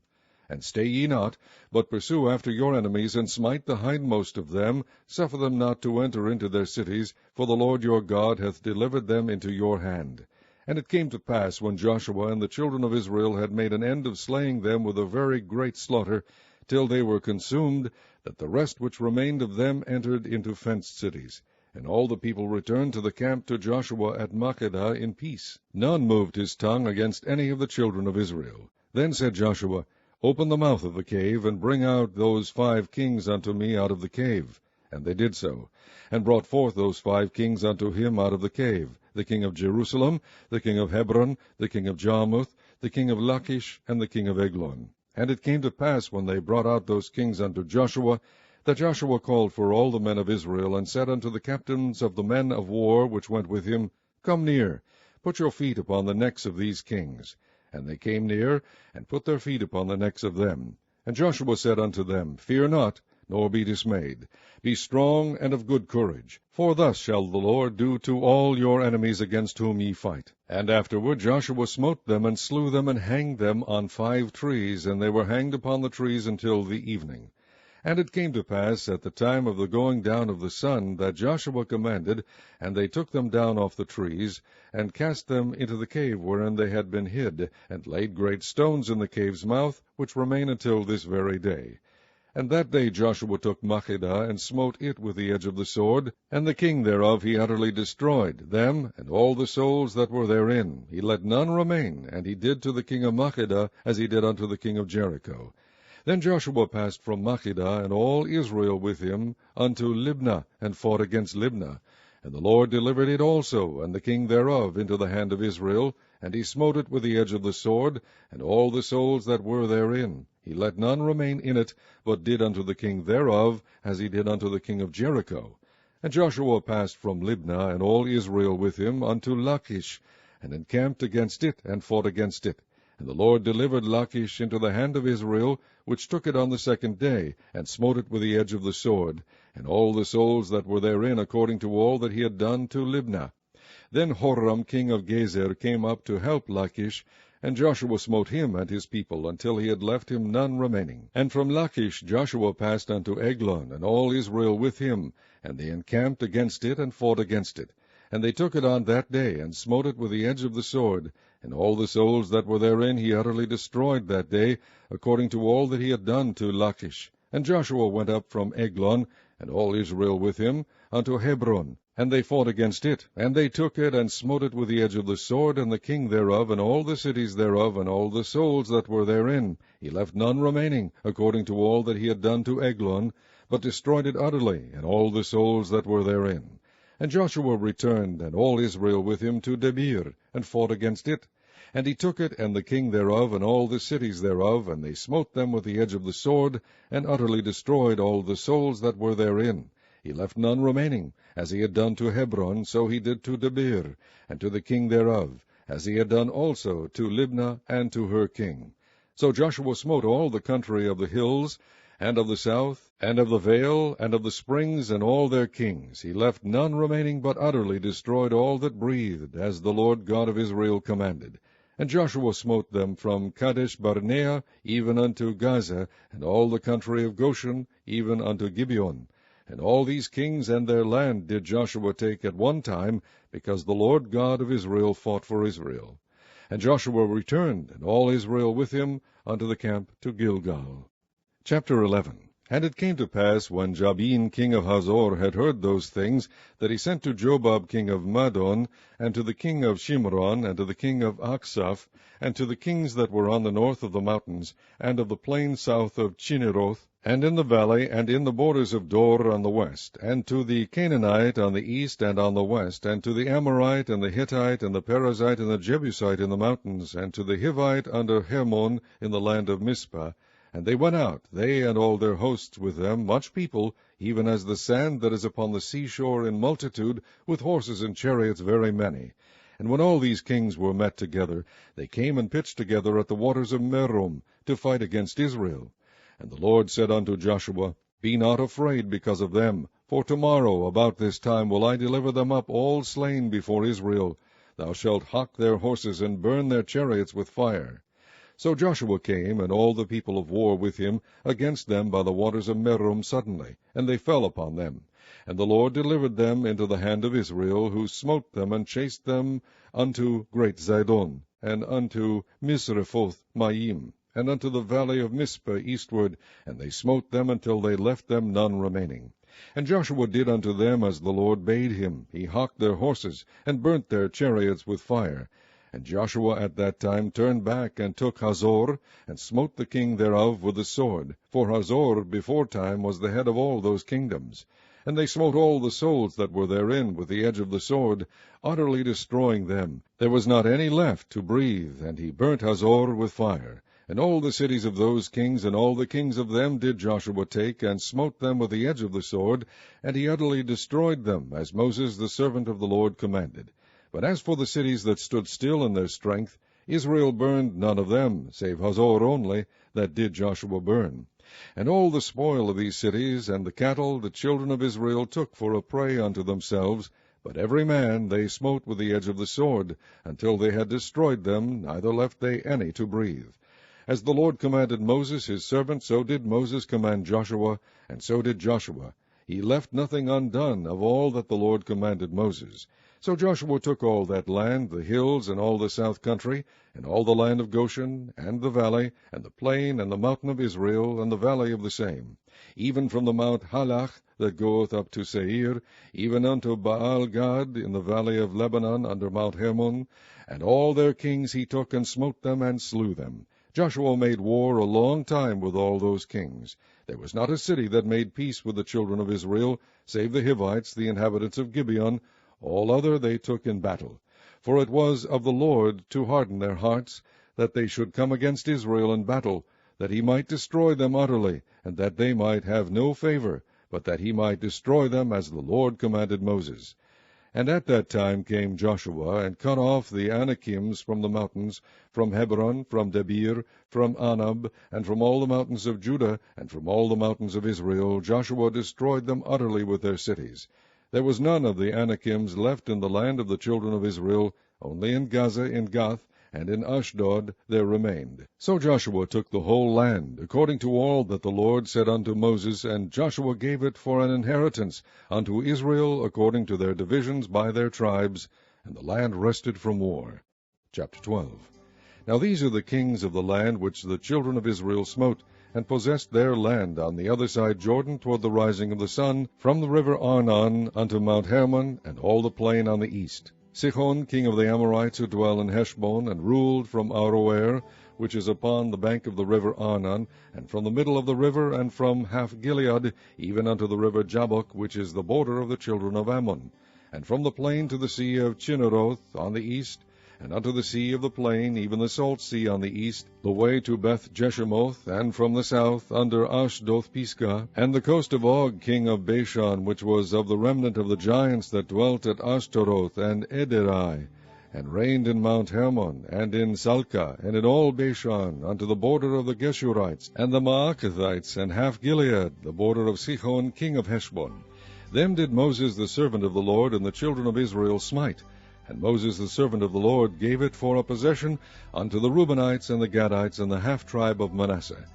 [SPEAKER 1] And stay ye not, but pursue after your enemies, and smite the hindmost of them, suffer them not to enter into their cities, for the Lord your God hath delivered them into your hand. And it came to pass, when Joshua and the children of Israel had made an end of slaying them with a very great slaughter, till they were consumed, that the rest which remained of them entered into fenced cities. And all the people returned to the camp to Joshua at Makkedah in peace. None moved his tongue against any of the children of Israel. Then said Joshua, Open the mouth of the cave, and bring out those 5 kings unto me out of the cave. And they did so, and brought forth those 5 kings unto him out of the cave, the king of Jerusalem, the king of Hebron, the king of Jarmuth, the king of Lachish, and the king of Eglon. And it came to pass, when they brought out those kings unto Joshua, that Joshua called for all the men of Israel, and said unto the captains of the men of war which went with him, Come near, put your feet upon the necks of these kings. And they came near, and put their feet upon the necks of them. And Joshua said unto them, Fear not, nor be dismayed. Be strong and of good courage, for thus shall the Lord do to all your enemies against whom ye fight. And afterward Joshua smote them, and slew them, and hanged them on 5 trees, and they were hanged upon the trees until the evening. And it came to pass at the time of the going down of the sun, that Joshua commanded, and they took them down off the trees, and cast them into the cave wherein they had been hid, and laid great stones in the cave's mouth, which remain until this very day. And that day Joshua took Makkedah, and smote it with the edge of the sword, and the king thereof he utterly destroyed, them, and all the souls that were therein. He let none remain, and he did to the king of Makkedah as he did unto the king of Jericho. Then Joshua passed from Makkedah, and all Israel with him, unto Libnah, and fought against Libnah. And the Lord delivered it also, and the king thereof, into the hand of Israel, and he smote it with the edge of the sword, and all the souls that were therein. He let none remain in it, but did unto the king thereof, as he did unto the king of Jericho. And Joshua passed from Libnah, and all Israel with him, unto Lachish, and encamped against it, and fought against it. And the Lord delivered Lachish into the hand of Israel, which took it on the 2nd day, and smote it with the edge of the sword, and all the souls that were therein, according to all that he had done to Libnah. Then Horam king of Gezer came up to help Lachish, and Joshua smote him and his people, until he had left him none remaining. And from Lachish Joshua passed unto Eglon, and all Israel with him, and they encamped against it, and fought against it. And they took it on that day, and smote it with the edge of the sword, and all the souls that were therein he utterly destroyed that day, according to all that he had done to Lachish. And Joshua went up from Eglon, and all Israel with him, unto Hebron. And they fought against it, and they took it, and smote it with the edge of the sword, and the king thereof, and all the cities thereof, and all the souls that were therein. He left none remaining, according to all that he had done to Eglon, but destroyed it utterly, and all the souls that were therein. And Joshua returned, and all Israel with him, to Debir, and fought against it. And he took it, and the king thereof, and all the cities thereof, and they smote them with the edge of the sword, and utterly destroyed all the souls that were therein. He left none remaining. As he had done to Hebron, so he did to Debir, and to the king thereof, as he had done also to Libnah and to her king. So Joshua smote all the country of the hills, and of the south, and of the vale, and of the springs, and all their kings. He left none remaining, but utterly destroyed all that breathed, as the Lord God of Israel commanded. And Joshua smote them from Kadesh Barnea even unto Gaza, and all the country of Goshen even unto Gibeon. And all these kings and their land did Joshua take at one time, because the Lord God of Israel fought for Israel. And Joshua returned, and all Israel with him, unto the camp to Gilgal. Chapter 11. And it came to pass, when Jabin king of Hazor had heard those things, that he sent to Jobab king of Madon, and to the king of Shimron, and to the king of Achsaph, and to the kings that were on the north of the mountains, and of the plain south of Chinneroth, and in the valley, and in the borders of Dor on the west, and to the Canaanite on the east and on the west, and to the Amorite, and the Hittite, and the Perizzite, and the Jebusite in the mountains, and to the Hivite under Hermon in the land of Mizpah. And they went out, they and all their hosts with them, much people, even as the sand that is upon the seashore in multitude, with horses and chariots very many. And when all these kings were met together, they came and pitched together at the waters of Merom, to fight against Israel. And the Lord said unto Joshua, Be not afraid because of them, for tomorrow about this time will I deliver them up all slain before Israel. Thou shalt hock their horses, and burn their chariots with fire. So Joshua came, and all the people of war with him, against them by the waters of Merom suddenly, and they fell upon them. And the Lord delivered them into the hand of Israel, who smote them, and chased them unto great Zidon, and unto Misrephoth Maim, and unto the valley of Mizpah eastward, and they smote them until they left them none remaining. And Joshua did unto them as the Lord bade him. He hocked their horses, and burnt their chariots with fire. And Joshua at that time turned back, and took Hazor, and smote the king thereof with the sword. For Hazor beforetime was the head of all those kingdoms. And they smote all the souls that were therein with the edge of the sword, utterly destroying them. There was not any left to breathe, and he burnt Hazor with fire. And all the cities of those kings, and all the kings of them did Joshua take, and smote them with the edge of the sword, and he utterly destroyed them, as Moses the servant of the Lord commanded. But as for the cities that stood still in their strength, Israel burned none of them, save Hazor only, that did Joshua burn. And all the spoil of these cities, and the cattle, the children of Israel took for a prey unto themselves, but every man they smote with the edge of the sword, until they had destroyed them, neither left they any to breathe. As the Lord commanded Moses his servant, so did Moses command Joshua, and so did Joshua. He left nothing undone of all that the Lord commanded Moses. So Joshua took all that land, the hills, and all the south country, and all the land of Goshen, and the valley, and the plain, and the mountain of Israel, and the valley of the same, even from the Mount Halach that goeth up to Seir, even unto Baal-Gad in the valley of Lebanon under Mount Hermon, and all their kings he took, and smote them, and slew them. Joshua made war a long time with all those kings. There was not a city that made peace with the children of Israel, save the Hivites, the inhabitants of Gibeon. All other they took in battle. For it was of the Lord to harden their hearts, that they should come against Israel in battle, that he might destroy them utterly, and that they might have no favor, but that he might destroy them as the Lord commanded Moses. And at that time came Joshua, and cut off the Anakims from the mountains, from Hebron, from Debir, from Anab, and from all the mountains of Judah, and from all the mountains of Israel. Joshua destroyed them utterly with their cities. There was none of the Anakims left in the land of the children of Israel, only in Gaza, in Gath, and in Ashdod there remained. So Joshua took the whole land, according to all that the Lord said unto Moses, and Joshua gave it for an inheritance unto Israel according to their divisions by their tribes, and the land rested from war. Chapter 12. Now these are the kings of the land which the children of Israel smote, and possessed their land on the other side Jordan toward the rising of the sun, from the river Arnon unto Mount Hermon, and all the plain on the east. Sihon, king of the Amorites, who dwell in Heshbon, and ruled from Aroer, which is upon the bank of the river Arnon, and from the middle of the river, and from half Gilead, even unto the river Jabbok, which is the border of the children of Ammon, and from the plain to the sea of Chinneroth on the east, and unto the sea of the plain, even the salt sea on the east, the way to Beth Jeshimoth, and from the south under Ashdoth Pisgah, and the coast of Og king of Bashan, which was of the remnant of the giants that dwelt at Ashtaroth and Edrei, and reigned in Mount Hermon, and in Salcah, and in all Bashan, unto the border of the Geshurites, and the Maacathites, and half Gilead, the border of Sihon king of Heshbon. Them did Moses the servant of the Lord and the children of Israel smite, and Moses the servant of the Lord gave it for a possession unto the Reubenites and the Gadites and the half-tribe of Manasseh.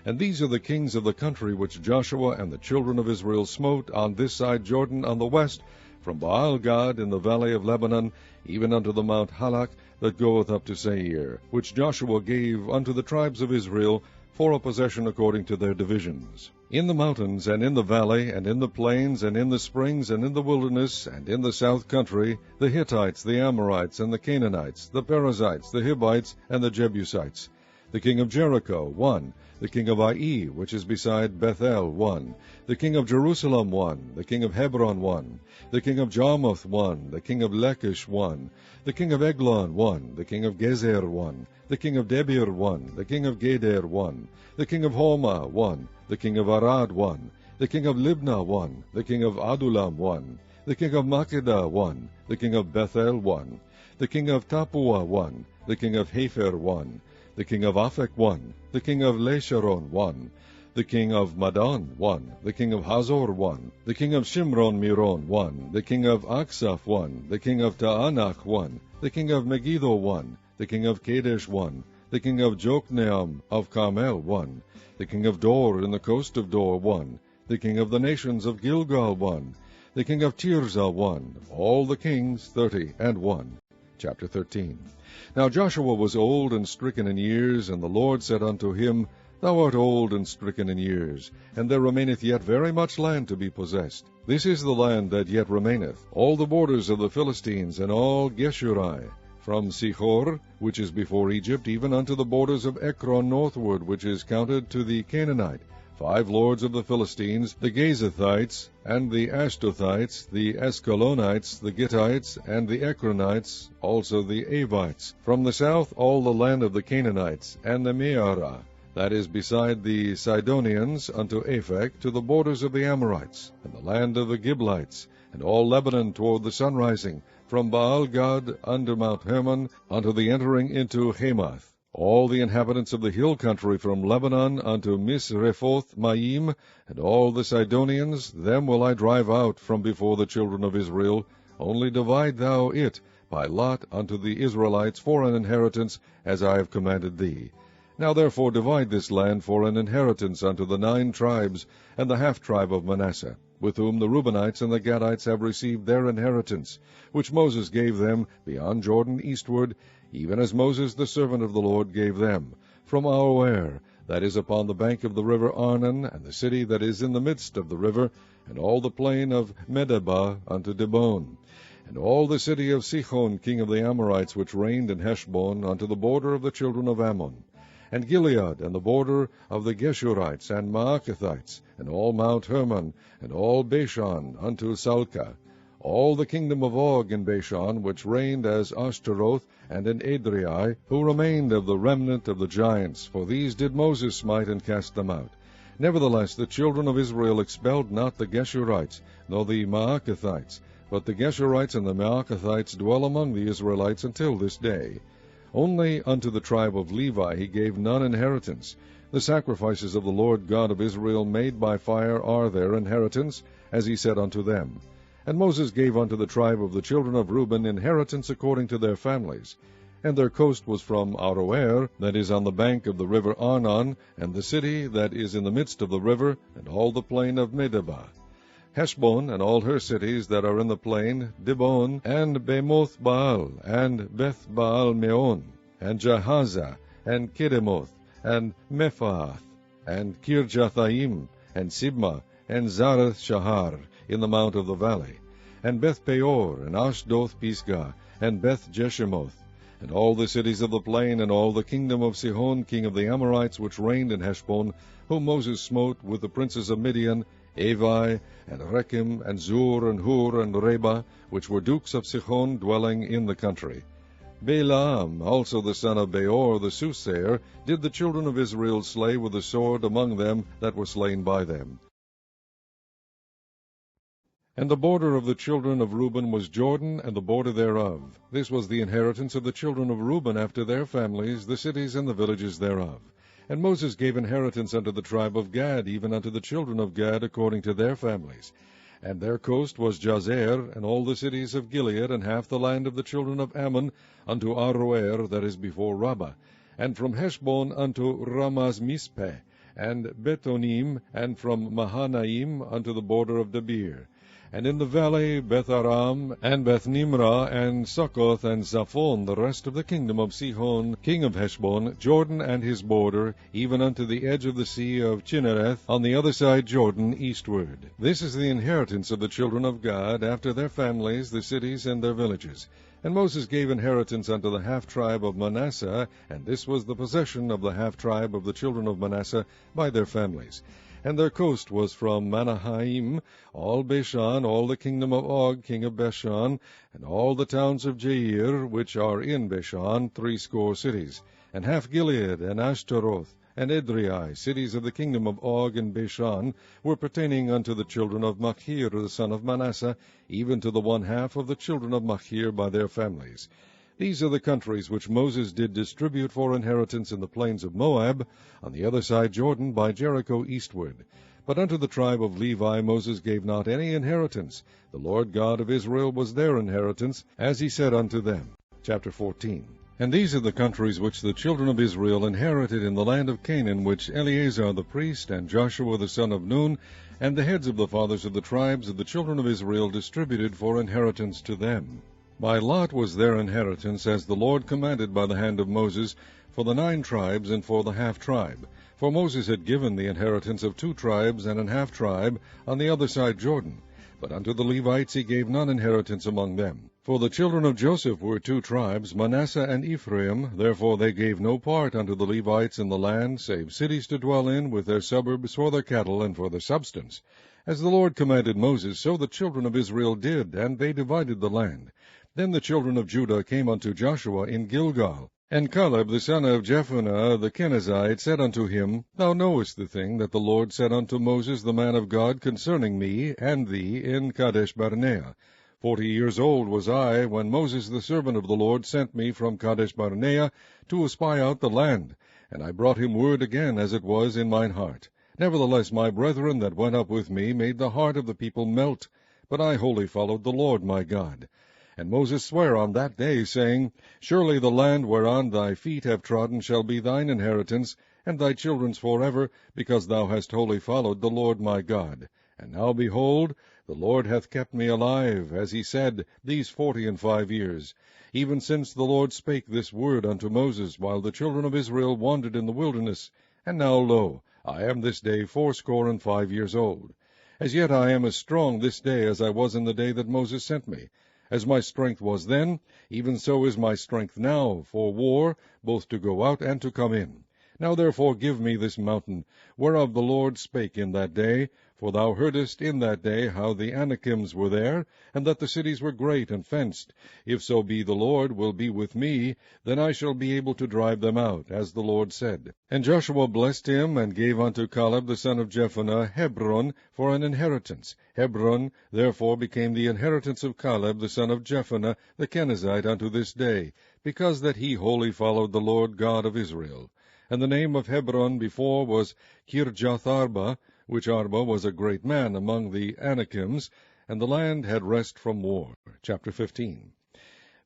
[SPEAKER 1] And these are the kings of the country which Joshua and the children of Israel smote on this side Jordan on the west, from Baal-gad in the valley of Lebanon, even unto the Mount Halak that goeth up to Seir, which Joshua gave unto the tribes of Israel for a possession according to their divisions. In the mountains, and in the valley, and in the plains, and in the springs, and in the wilderness, and in the south country, the Hittites, the Amorites, and the Canaanites, the Perizzites, the Hivites, and the Jebusites. The king of Jericho, 1. The king of Ai, which is beside Bethel, 1. The king of Jerusalem, 1. The king of Hebron, 1. The king of Jarmuth, 1. The king of Lachish, 1. The king of Eglon, 1. The king of Gezer, 1. The king of Debir, 1. The king of Geder, 1. The king of Hormah, 1. The king of Arad, 1. The king of Libnah, 1. The king of Adullam, 1. The king of Makkedah, 1. The king of Bethel, 1. The king of Tappuah, 1. The king of Hepher, 1. The king of Aphek, 1. The king of Lesharon, 1. The king of Madon, 1. The king of Hazor, 1. The king of Shimron Miron, 1. The king of Aksaph, 1. The king of Taanach, 1. The king of Megiddo, 1. The king of Kadesh, 1. The king of Jokneam of Carmel, 1. The king of Dor in the coast of Dor, 1. The king of the nations of Gilgal, 1. The king of Tirzah, 1. All the kings, 30, Chapter 13. Now Joshua was old and stricken in years, and the Lord said unto him, Thou art old and stricken in years, and there remaineth yet very much land to be possessed. This is the land that yet remaineth, all the borders of the Philistines, and all Geshuri, from Sihor, which is before Egypt, even unto the borders of Ekron northward, which is counted to the Canaanite, 5 lords of the Philistines, the Gazathites, and the Ashtothites, the Escalonites, the Gittites, and the Ekronites, also the Avites. From the south all the land of the Canaanites, and the Mearah, that is beside the Sidonians, unto Aphek, to the borders of the Amorites, and the land of the Giblites, and all Lebanon toward the sunrising, from Baal-gad under Mount Hermon, unto the entering into Hamath. All the inhabitants of the hill country from Lebanon unto Misrephoth Maim, and all the Sidonians, them will I drive out from before the children of Israel. Only divide thou it by lot unto the Israelites for an inheritance, as I have commanded thee. Now therefore divide this land for an inheritance unto the 9 tribes, and the half-tribe of Manasseh, with whom the Reubenites and the Gadites have received their inheritance, which Moses gave them beyond Jordan eastward, even as Moses the servant of the Lord gave them, from Aroer, that is upon the bank of the river Arnon, and the city that is in the midst of the river, and all the plain of Medeba unto Dibon, and all the city of Sihon king of the Amorites, which reigned in Heshbon, unto the border of the children of Ammon, and Gilead, and the border of the Geshurites and Maacathites, and all Mount Hermon, and all Bashan unto Salcah, all the kingdom of Og in Bashan, which reigned as Ashtaroth, and in Edrei, who remained of the remnant of the giants, for these did Moses smite and cast them out. Nevertheless the children of Israel expelled not the Geshurites, nor the Maacathites, but the Geshurites and the Maacathites dwell among the Israelites until this day. Only unto the tribe of Levi he gave none inheritance. The sacrifices of the Lord God of Israel made by fire are their inheritance, as he said unto them. And Moses gave unto the tribe of the children of Reuben inheritance according to their families. And their coast was from Aroer, that is on the bank of the river Arnon, and the city that is in the midst of the river, and all the plain of Medeba. Heshbon, and all her cities that are in the plain, Dibon, and Bemoth Baal, and Beth Baal Meon, and Jahaza, and Kedemoth, and Mephaath, and Kirjathaim, and Sibma, and Zareth Shahar, in the mount of the valley, and Beth Peor, and Ashdoth Pisgah, and Beth Jeshimoth, and all the cities of the plain, and all the kingdom of Sihon king of the Amorites, which reigned in Heshbon, whom Moses smote with the princes of Midian, Evi, and Rechem, and Zur, and Hur, and Reba, which were dukes of Sihon, dwelling in the country. Balaam also the son of Beor the soothsayer did the children of Israel slay with the sword among them that were slain by them. And the border of the children of Reuben was Jordan, and the border thereof. This was the inheritance of the children of Reuben after their families, the cities and the villages thereof. And Moses gave inheritance unto the tribe of Gad, even unto the children of Gad, according to their families. And their coast was Jazer, and all the cities of Gilead, and half the land of the children of Ammon, unto Aroer, that is before Rabbah, and from Heshbon unto Ramaz-Mizpeh, and Betonim, and from Mahanaim unto the border of Debir. And in the valley Beth-Aram, and Beth-Nimrah, and Succoth, and Zaphon, the rest of the kingdom of Sihon, king of Heshbon, Jordan and his border, even unto the edge of the sea of Chinnereth, on the other side Jordan, eastward. This is the inheritance of the children of Gad, after their families, the cities and their villages. And Moses gave inheritance unto the half-tribe of Manasseh, and this was the possession of the half-tribe of the children of Manasseh by their families. And their coast was from Manahaim, all Bashan, all the kingdom of Og, king of Bashan, and all the towns of Jair, which are in Bashan, 80 cities, and half Gilead, and Ashtaroth, and Edrei, cities of the kingdom of Og and Bashan, were pertaining unto the children of Machir, the son of Manasseh, even to the one half of the children of Machir by their families. These are the countries which Moses did distribute for inheritance in the plains of Moab, on the other side Jordan, by Jericho eastward. But unto the tribe of Levi Moses gave not any inheritance. The Lord God of Israel was their inheritance, as he said unto them. Chapter 14. And these are the countries which the children of Israel inherited in the land of Canaan, which Eleazar the priest, and Joshua the son of Nun, and the heads of the fathers of the tribes of the children of Israel distributed for inheritance to them. By lot was their inheritance, as the Lord commanded by the hand of Moses, for the 9 tribes and for the half-tribe. For Moses had given the inheritance of 2 tribes and an half-tribe on the other side Jordan. But unto the Levites he gave none inheritance among them. For the children of Joseph were 2 tribes, Manasseh and Ephraim. Therefore they gave no part unto the Levites in the land, save cities to dwell in, with their suburbs for their cattle and for their substance. As the Lord commanded Moses, so the children of Israel did, and they divided the land. Then the children of Judah came unto Joshua in Gilgal. And Caleb the son of Jephunneh the Kenizzite said unto him, Thou knowest the thing that the Lord said unto Moses the man of God concerning me and thee in Kadesh-barnea. 40 years old was I, when Moses the servant of the Lord sent me from Kadesh-barnea to espy out the land. And I brought him word again, as it was in mine heart. Nevertheless my brethren that went up with me made the heart of the people melt, but I wholly followed the Lord my God. And Moses sware on that day, saying, Surely the land whereon thy feet have trodden shall be thine inheritance, and thy children's forever, because thou hast wholly followed the Lord my God. And now, behold, the Lord hath kept me alive, as he said, these 45 years, even since the Lord spake this word unto Moses, while the children of Israel wandered in the wilderness. And now, lo, I am this day 85 years old. As yet I am as strong this day as I was in the day that Moses sent me. As my strength was then, even so is my strength now, for war, both to go out and to come in. Now therefore give me this mountain, whereof the Lord spake in that day, for thou heardest in that day how the Anakims were there, and that the cities were great and fenced. If so be the Lord will be with me, then I shall be able to drive them out, as the Lord said. And Joshua blessed him, and gave unto Caleb the son of Jephunneh Hebron for an inheritance. Hebron therefore became the inheritance of Caleb the son of Jephunneh the Kenizzite unto this day, because that he wholly followed the Lord God of Israel. And the name of Hebron before was Kirjatharba, which Arba was a great man among the Anakims, and the land had rest from war. Chapter 15.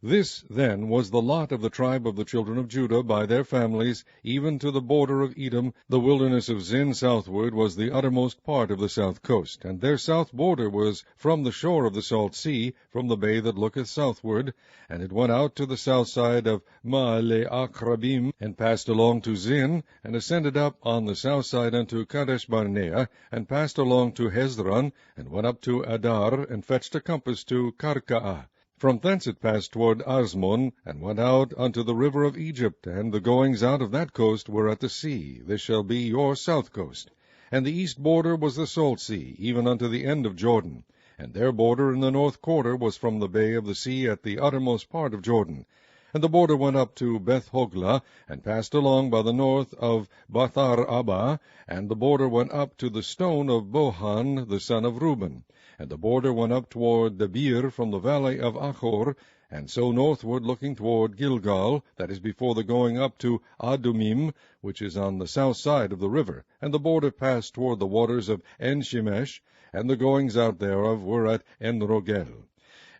[SPEAKER 1] This, then, was the lot of the tribe of the children of Judah by their families, even to the border of Edom. The wilderness of Zin southward was the uttermost part of the south coast, and their south border was from the shore of the salt sea, from the bay that looketh southward, and it went out to the south side of Maale-Akrabim, and passed along to Zin, and ascended up on the south side unto Kadesh-barnea, and passed along to Hezron, and went up to Adar, and fetched a compass to Karkaa. From thence it passed toward Asmon, and went out unto the river of Egypt, and the goings out of that coast were at the sea. This shall be your south coast. And the east border was the salt sea, even unto the end of Jordan. And their border in the north quarter was from the bay of the sea at the uttermost part of Jordan. And the border went up to Beth-hogla, and passed along by the north of Bathar-abba, and the border went up to the stone of Bohan the son of Reuben. And the border went up toward Debir from the valley of Achor, and so northward looking toward Gilgal, that is before the going up to Adumim, which is on the south side of the river. And the border passed toward the waters of En-shemesh, and the goings out thereof were at En-rogel.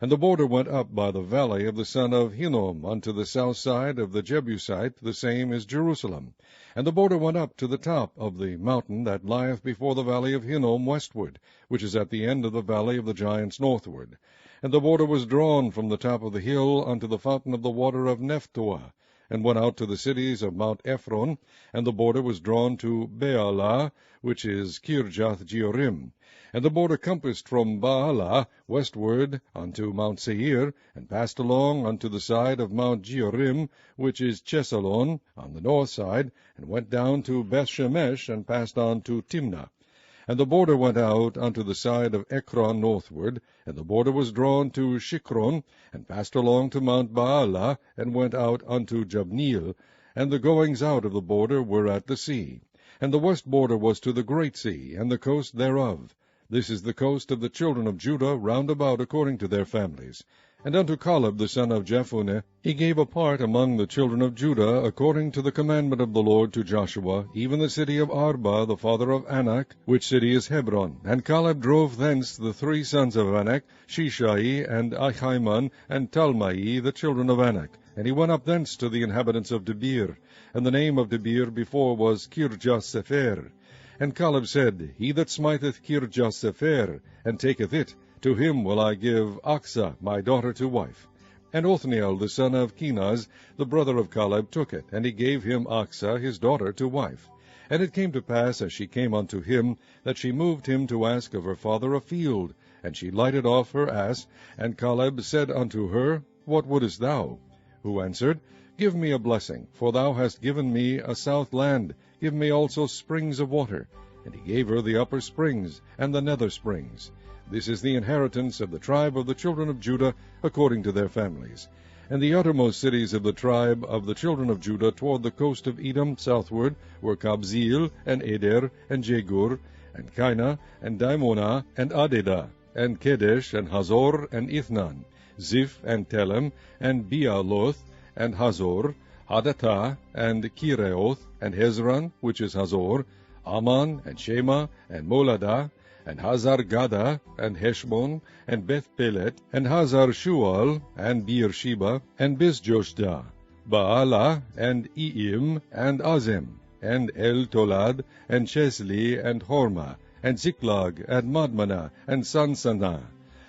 [SPEAKER 1] And the border went up by the valley of the son of Hinnom unto the south side of the Jebusite, the same is Jerusalem. And the border went up to the top of the mountain that lieth before the valley of Hinnom westward, which is at the end of the valley of the giants northward. And the border was drawn from the top of the hill unto the fountain of the water of Nephtoah, and went out to the cities of Mount Ephron, and the border was drawn to Baalah, which is Kirjath-jearim. And the border compassed from Baalah westward unto Mount Seir, and passed along unto the side of Mount Jearim, which is Chesalon, on the north side, and went down to Beth-shemesh, and passed on to Timnah. And the border went out unto the side of Ekron northward, and the border was drawn to Shikron, and passed along to Mount Baalah, and went out unto Jabneel, and the goings out of the border were at the sea. And the west border was to the great sea, and the coast thereof. This is the coast of the children of Judah round about according to their families. And unto Caleb the son of Jephunneh he gave a part among the children of Judah, according to the commandment of the Lord to Joshua, even the city of Arba the father of Anak, which city is Hebron. And Caleb drove thence the 3 sons of Anak, Shishai, and Ahiman, and Talmai, the children of Anak. And he went up thence to the inhabitants of Debir, and the name of Debir before was Kirjath-sepher. And Caleb said, He that smiteth Kirjath-sepher, and taketh it, to him will I give Achsah my daughter to wife. And Othniel the son of Kenaz, the brother of Caleb, took it, and he gave him Achsah his daughter to wife. And it came to pass, as she came unto him, that she moved him to ask of her father a field. And she lighted off her ass, and Caleb said unto her, What wouldest thou? Who answered, Give me a blessing, for thou hast given me a south land. Give me also springs of water. And he gave her the upper springs, and the nether springs. This is the inheritance of the tribe of the children of Judah, according to their families. And the uttermost cities of the tribe of the children of Judah toward the coast of Edom southward were Kabzeel, and Eder, and Jegur, and Kainah, and Dimonah, and Adedah, and Kedesh, and Hazor, and Ithnan, Ziph, and Telem, and Bealoth, and Hazor, Hadattah, and Kireoth, and Hezron, which is Hazor, Ammon, and Shema, and Moladah, and Hazar-Gada, and Heshbon, and Beth-pelet, and Hazar-shual, and Beersheba, and Bizjoshdah, Baalah, and Iim, and Azem, and El-Tolad, and Chesli, and Hormah, and Ziklag, and Madmanah, and Sansannah,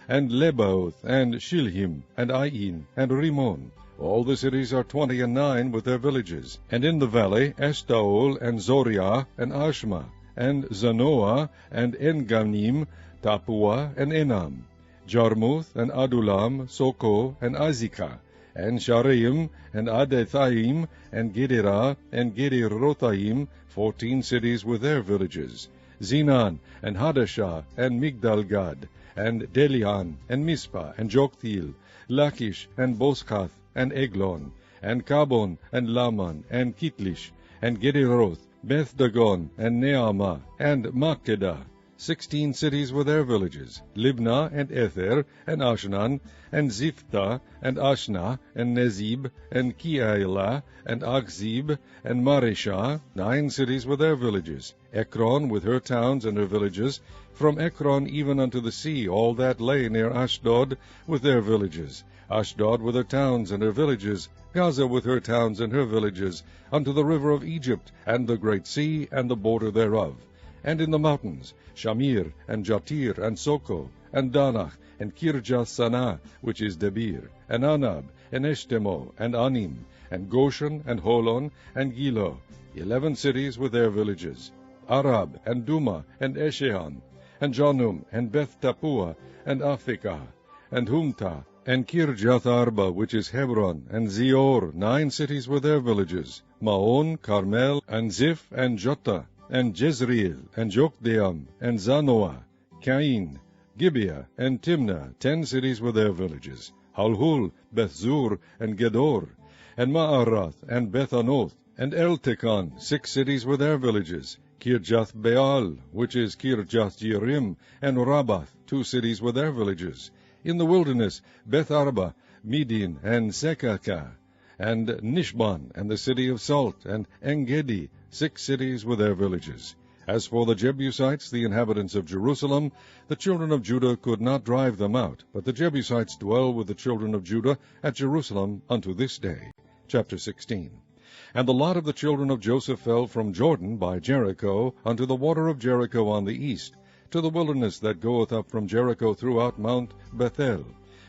[SPEAKER 1] and Lebaoth, and Shilhim, and Ain, and Rimmon. All the cities are 29 with their villages. And in the valley, Eshtaol, and Zoriah, and Ashma, and Zanoah, and En-ganim, Tapua, and Enam, Jarmuth, and Adulam, Soko, and Azekah, and Shaaraim, and Adethaim, and Gederah, and Gederothaim, 14 cities with their villages, Zinan, and Hadashah, and Migdal-gad, and Delian, and Mizpah, and Joktheel, Lachish, and Boscath, and Eglon, and Kabon, and Laman, and Kitlish, and Gederoth, Beth-dagon, and Neamah, and Makkedah, 16 cities with their villages, Libnah, and Ether, and Ashnan, and Ziphtah, and Ashna, and Nezib, and Keilah, and Achzib, and Mareshah, 9 cities with their villages, Ekron with her towns and her villages, from Ekron even unto the sea, all that lay near Ashdod with their villages, Ashdod with her towns and her villages, Gaza with her towns and her villages, unto the river of Egypt, and the great sea, and the border thereof. And in the mountains, Shamir, and Jatir, and Soko, and Danach, and Kirjath-sanah, which is Debir, and Anab, and Eshtemo, and Anim, and Goshen, and Holon, and Gilo, 11 cities with their villages, Arab, and Duma, and Eshehan, and Janum, and Beth-tappuah, and Aphekah, and Humtah, and Kirjath-arba, which is Hebron, and Zior, 9 cities with their villages, Maon, Carmel, and Ziph, and Jottah, and Jezreel, and Jokdeam, and Zanoah, Cain, Gibeah, and Timnah, 10 cities with their villages, Halhul, Bethzur, and Gedor, and Maarath, and Bethanoth, and Eltekon, 6 cities with their villages, Kirjath-Baal, which is Kirjath-Jearim, and Rabbath, 2 cities with their villages. In the wilderness, Beth-Arba, Medin, and Sekaka, and Nishban, and the city of Salt, and Engedi, 6 cities with their villages. As for the Jebusites, the inhabitants of Jerusalem, the children of Judah could not drive them out, but the Jebusites dwell with the children of Judah at Jerusalem unto this day. Chapter 16. And the lot of the children of Joseph fell from Jordan by Jericho unto the water of Jericho on the east, to the wilderness that goeth up from Jericho throughout Mount Bethel,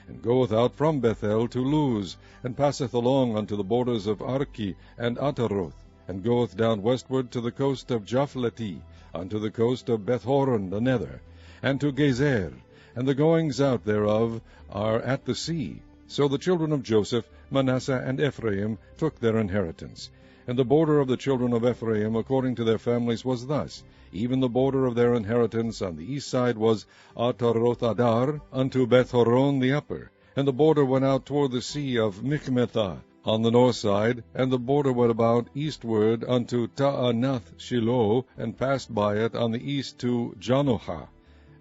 [SPEAKER 1] and goeth out from Bethel to Luz, and passeth along unto the borders of Arki and Ataroth, and goeth down westward to the coast of Japhleti, unto the coast of Bethhoron the nether, and to Gezer, and the goings out thereof are at the sea. So the children of Joseph, Manasseh, and Ephraim took their inheritance. And the border of the children of Ephraim according to their families was thus. Even the border of their inheritance on the east side was Ataroth-Adar unto Beth-horon the upper. And the border went out toward the sea of Michmethah on the north side, and the border went about eastward unto Taanath-Shiloh, and passed by it on the east to Janohah.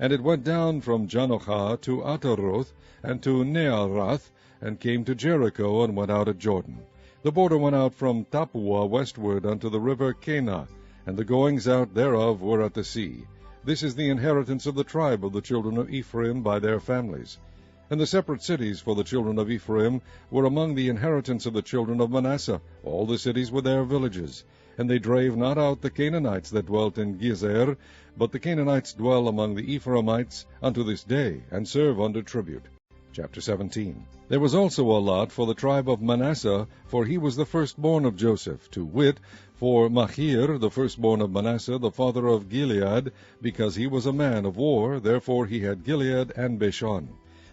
[SPEAKER 1] And it went down from Janohah to Ataroth, and to Nearath, and came to Jericho, and went out at Jordan. The border went out from Tappuah westward unto the river Kanah, and the goings out thereof were at the sea. This is the inheritance of the tribe of the children of Ephraim by their families. And the separate cities for the children of Ephraim were among the inheritance of the children of Manasseh, all the cities with their villages. And they drave not out the Canaanites that dwelt in Gezer, but the Canaanites dwell among the Ephraimites unto this day, and serve under tribute. Chapter 17. There was also a lot for the tribe of Manasseh, for he was the firstborn of Joseph, to wit, for Machir, the firstborn of Manasseh, the father of Gilead, because he was a man of war, therefore he had Gilead and Bashan.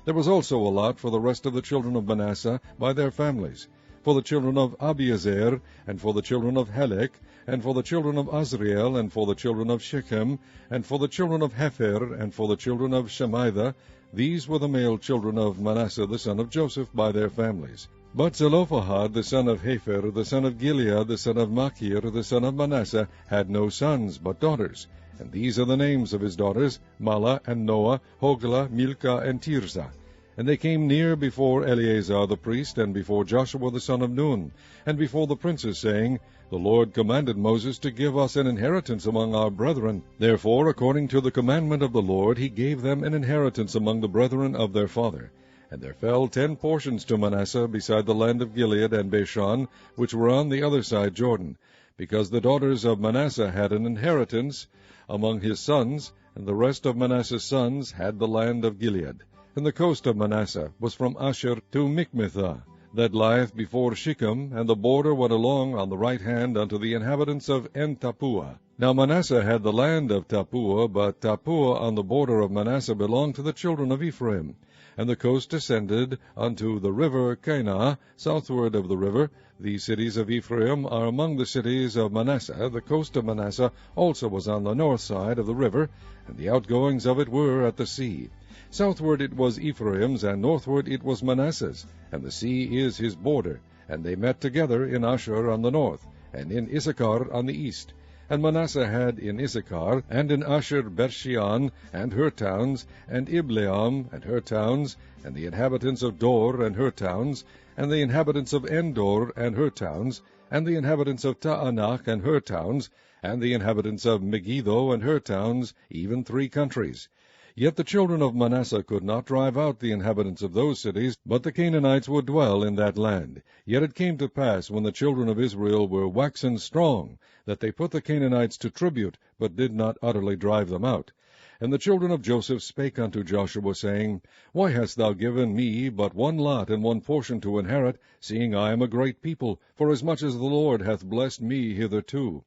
[SPEAKER 1] There was also a lot for the rest of the children of Manasseh by their families, for the children of Abiezer, and for the children of Helek, and for the children of Azriel, and for the children of Shechem, and for the children of Hepher, and for the children of Shemida. These were the male children of Manasseh the son of Joseph by their families. But Zelophehad the son of Hepher, the son of Gilead, the son of Machir, the son of Manasseh, had no sons, but daughters. And these are the names of his daughters, Mahlah, and Noah, Hoglah, Milcah, and Tirzah. And they came near before Eleazar the priest, and before Joshua the son of Nun, and before the princes, saying, The Lord commanded Moses to give us an inheritance among our brethren. Therefore, according to the commandment of the Lord, he gave them an inheritance among the brethren of their father. And there fell 10 portions to Manasseh, beside the land of Gilead and Bashan, which were on the other side Jordan, because the daughters of Manasseh had an inheritance among his sons, and the rest of Manasseh's sons had the land of Gilead. And the coast of Manasseh was from Asher to Michmethah, that lieth before Shechem, and the border went along on the right hand unto the inhabitants of En-Tappuah. Now Manasseh had the land of Tappuah, but Tappuah on the border of Manasseh belonged to the children of Ephraim. And the coast descended unto the river Kanah, southward of the river. The cities of Ephraim are among the cities of Manasseh. The coast of Manasseh also was on the north side of the river, and the outgoings of it were at the sea. Southward it was Ephraim's, and northward it was Manasseh's, and the sea is his border. And they met together in Asher on the north, and in Issachar on the east. And Manasseh had in Issachar and in Asher Bershean and her towns, and Ibleam and her towns, and the inhabitants of Dor and her towns, and the inhabitants of Endor and her towns, and the inhabitants of Taanach and her towns, and the inhabitants of Megiddo and her towns, even 3 countries. Yet the children of Manasseh could not drive out the inhabitants of those cities, but the Canaanites would dwell in that land. Yet it came to pass, when the children of Israel were waxen strong, that they put the Canaanites to tribute, but did not utterly drive them out. And the children of Joseph spake unto Joshua, saying, Why hast thou given me but 1 lot and 1 portion to inherit, seeing I am a great people, forasmuch as the Lord hath blessed me hitherto?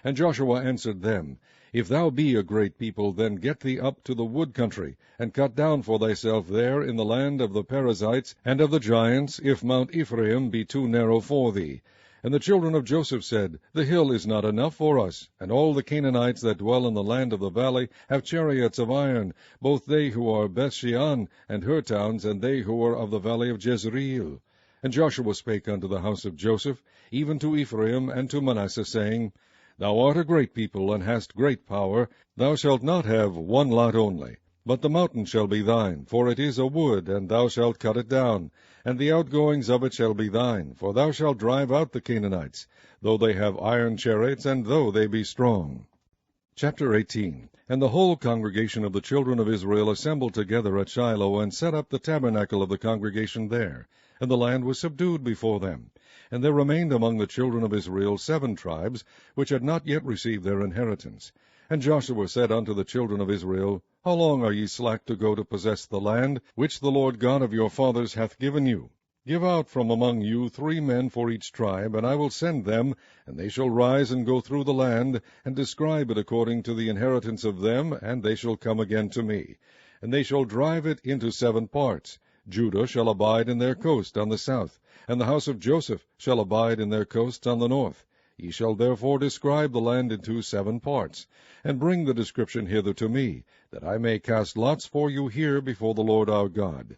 [SPEAKER 1] And Joshua answered them, If thou be a great people, then get thee up to the wood country, and cut down for thyself there in the land of the Perizzites and of the giants, if Mount Ephraim be too narrow for thee. And the children of Joseph said, The hill is not enough for us, and all the Canaanites that dwell in the land of the valley have chariots of iron, both they who are Bethshean and her towns, and they who are of the valley of Jezreel. And Joshua spake unto the house of Joseph, even to Ephraim and to Manasseh, saying, Thou art a great people, and hast great power. Thou shalt not have one lot only, but the mountain shall be thine, for it is a wood, and thou shalt cut it down, and the outgoings of it shall be thine, for thou shalt drive out the Canaanites, though they have iron chariots, and though they be strong. Chapter 18. And the whole congregation of the children of Israel assembled together at Shiloh, and set up the tabernacle of the congregation there. And the land was subdued before them. And there remained among the children of Israel 7 tribes, which had not yet received their inheritance. And Joshua said unto the children of Israel, How long are ye slack to go to possess the land, which the Lord God of your fathers hath given you? Give out from among you 3 men for each tribe, and I will send them, and they shall rise and go through the land, and describe it according to the inheritance of them, and they shall come again to me. And they shall drive it into 7 parts. Judah shall abide in their coast on the south, and the house of Joseph shall abide in their coasts on the north. Ye shall therefore describe the land into 7 parts, and bring the description hither to me, that I may cast lots for you here before the Lord our God.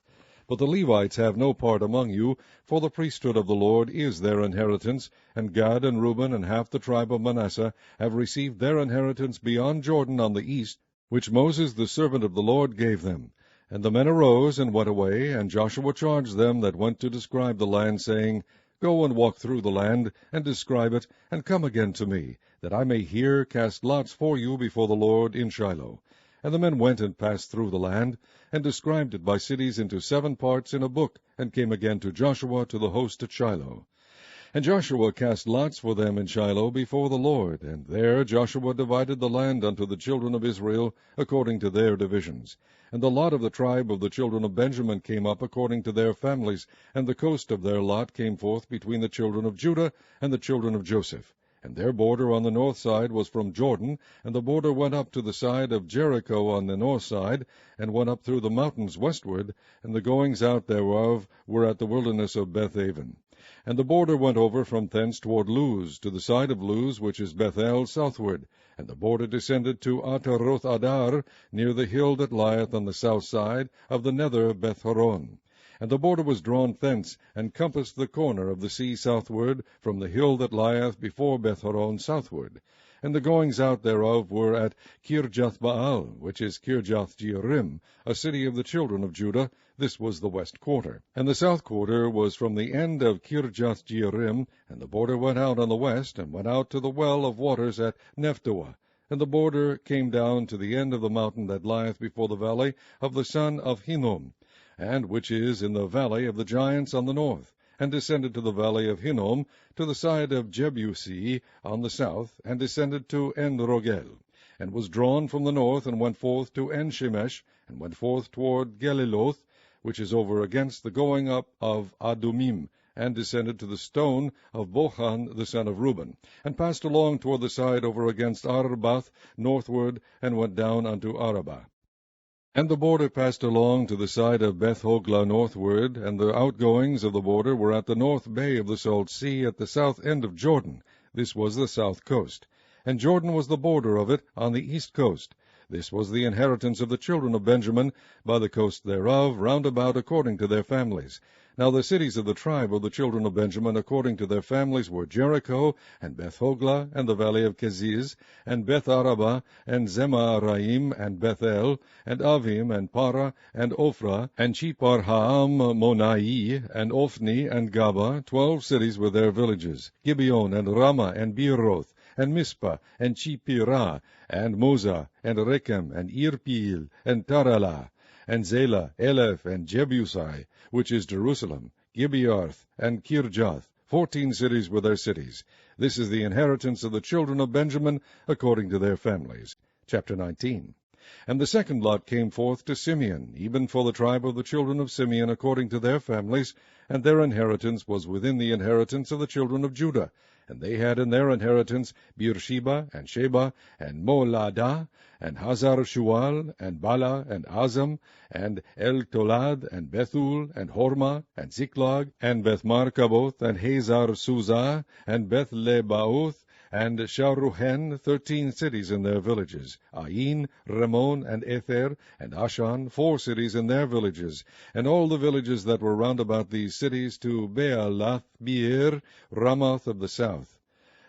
[SPEAKER 1] But the Levites have no part among you, for the priesthood of the Lord is their inheritance, and Gad and Reuben and half the tribe of Manasseh have received their inheritance beyond Jordan on the east, which Moses the servant of the Lord gave them. And the men arose and went away, and Joshua charged them that went to describe the land, saying, Go and walk through the land, and describe it, and come again to me, that I may here cast lots for you before the Lord in Shiloh. And the men went and passed through the land, and described it by cities into 7 parts in a book, and came again to Joshua to the host at Shiloh. And Joshua cast lots for them in Shiloh before the Lord, and there Joshua divided the land unto the children of Israel according to their divisions. And the lot of the tribe of the children of Benjamin came up according to their families, and the coast of their lot came forth between the children of Judah and the children of Joseph. And their border on the north side was from Jordan, and the border went up to the side of Jericho on the north side, and went up through the mountains westward, and the goings out thereof were at the wilderness of Bethaven. And the border went over from thence toward Luz, to the side of Luz, which is Bethel, southward. And the border descended to Ataroth Adar, near the hill that lieth on the south side of the nether Beth-horon. And the border was drawn thence, and compassed the corner of the sea southward, from the hill that lieth before Beth-horon southward. And the goings out thereof were at Kirjath-baal, which is Kirjath-jearim, a city of the children of Judah. This was the west quarter. And the south quarter was from the end of Kirjath-jearim, and the border went out on the west, and went out to the well of waters at Nephtoah. And the border came down to the end of the mountain that lieth before the valley of the son of Hinnom, and which is in the valley of the giants on the north, and descended to the valley of Hinnom, to the side of Jebusi on the south, and descended to En-rogel, and was drawn from the north, and went forth to En-shemesh, and went forth toward Geliloth, which is over against the going up of Adumim, and descended to the stone of Bochan the son of Reuben, and passed along toward the side over against Arbath northward, and went down unto Arabah. And the border passed along to the side of Beth-hoglah northward, and the outgoings of the border were at the north bay of the salt sea, at the south end of Jordan. This was the south coast. And Jordan was the border of it on the east coast. This was the inheritance of the children of Benjamin, by the coast thereof, round about according to their families. Now the cities of the tribe of the children of Benjamin according to their families were Jericho, and Beth-hoglah, and the valley of Keziz, and Beth-arabah, and Zemaraim, and Bethel, and Avim, and Parah, and Ophrah, and Cheparhaam-monai, and Ophni, and Gaba, 12 cities with their villages, Gibeon, and Ramah, and Beeroth, and Mizpah, and Chipirah, and Moza, and Rechem, and Irpeel, and Taralah, and Zelah, Eleph, and Jebusai, which is Jerusalem, Gibearth, and Kirjath, 14 cities with their cities. This is the inheritance of the children of Benjamin, according to their families. Chapter 19. And the second lot came forth to Simeon, even for the tribe of the children of Simeon, according to their families, and their inheritance was within the inheritance of the children of Judah. And they had in their inheritance Beersheba, and Sheba, and Moladah, and Hazar-shual, and Bala, and Azam, and El-tolad, and Bethul, and Hormah, and Ziklag, and Beth-markaboth, and Hazar-suzah, and Beth-lebaoth, and Sharuhen, 13 cities in their villages, Ain, Ramon, and Ether, and Ashan, 4 cities in their villages, and all the villages that were round about these cities, to Baalath, Beer, Ramoth of the south.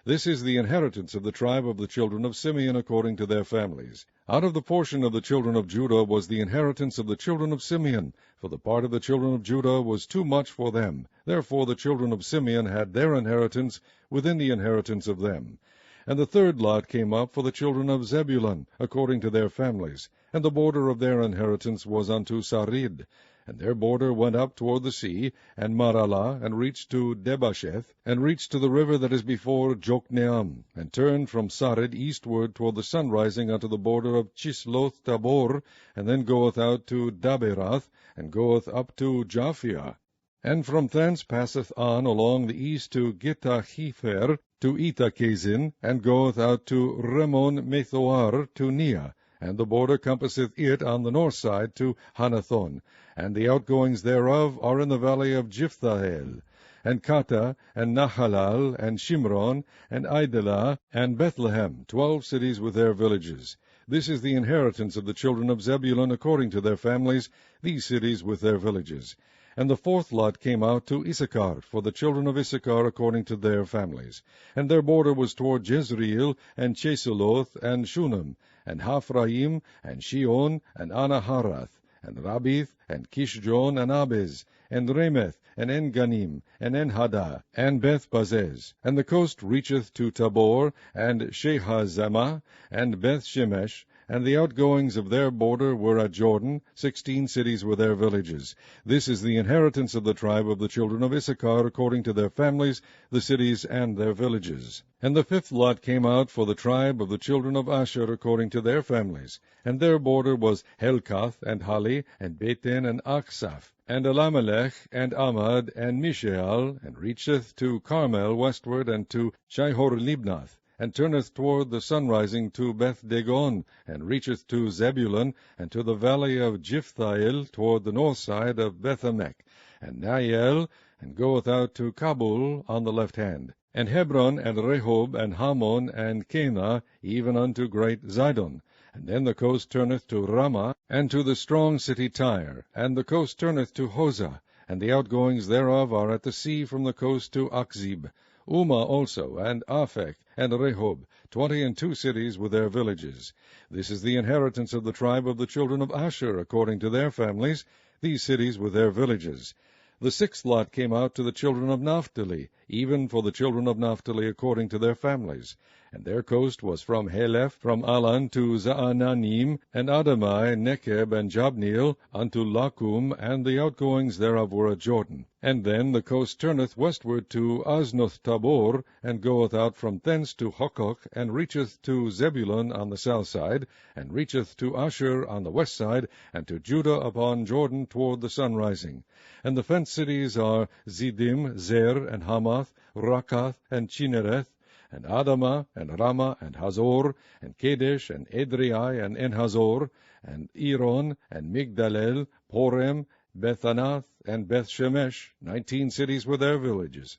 [SPEAKER 1] This is the inheritance of the tribe of the children of Simeon according to their families. Out of the portion of the children of Judah was the inheritance of the children of Simeon, for the part of the children of Judah was too much for them. Therefore the children of Simeon had their inheritance within the inheritance of them. And the third lot came up for the children of Zebulun, according to their families. And the border of their inheritance was unto Sarid. And their border went up toward the sea, and Maralah, and reached to Debasheth, and reached to the river that is before Jokneam, and turned from Sarid eastward toward the sun rising unto the border of Chisloth Tabor, and then goeth out to Daberath, and goeth up to Japhia. And from thence passeth on along the east to Gittahefer, to Itachazin, and goeth out to Remon Methoar, to Nea. And the border compasseth it on the north side to Hanathon, and the outgoings thereof are in the valley of Jiphthahel, and Kata, and Nahalal, and Shimron, and Idalah, and Bethlehem, 12 cities with their villages. This is the inheritance of the children of Zebulun according to their families, these cities with their villages. And the fourth lot came out to Issachar, for the children of Issachar according to their families. And their border was toward Jezreel, and Chesuloth, and Shunem, and Haphraim, and Shion, and Anaharath, and Rabith, and Kishjon, and Abez, and Remeth, and Enganim, and Enhada, and Beth-Bazez. And the coast reacheth to Tabor, and Shehazamah, and Beth-Shemesh, and the outgoings of their border were at Jordan, 16 cities with their villages. This is the inheritance of the tribe of the children of Issachar according to their families, the cities and their villages. And the fifth lot came out for the tribe of the children of Asher according to their families. And their border was Helkath, and Hali, and Beten, and Achsaph, and Elimelech, and Amad, and Mishael, and reacheth to Carmel westward, and to Shihor-Libnath, and turneth toward the sunrising to Beth-Dagon, and reacheth to Zebulun, and to the valley of Jiphthahel toward the north side of Bethemech, and Nael, and goeth out to Kabul on the left hand, and Hebron, and Rehob, and Hamon, and Cana, even unto great Zidon. And then the coast turneth to Ramah, and to the strong city Tyre, and the coast turneth to Hosah, and the outgoings thereof are at the sea from the coast to Achzib. Umah also, and Aphek, and Rehob, 22 cities with their villages. This is the inheritance of the tribe of the children of Asher, according to their families, these cities with their villages. The sixth lot came out to the children of Naphtali, even for the children of Naphtali according to their families. And their coast was from Helef, from Alan to Zaananim, and Adamai, Nekeb, and Jabneel, unto Lakum, and the outgoings thereof were at Jordan. And then the coast turneth westward to Aznoth Tabor, and goeth out from thence to Hokok, and reacheth to Zebulun on the south side, and reacheth to Asher on the west side, and to Judah upon Jordan toward the sunrising. And the fenced cities are Ziddim, Zer, and Hamath, Rakath, and Chinnereth, and Adamah, and Ramah, and Hazor, and Kadesh, and Edrei, and Enhazor, and Iron, and Migdalel, Porem, Bethanath, and Beth-Shemesh, 19 cities with their villages.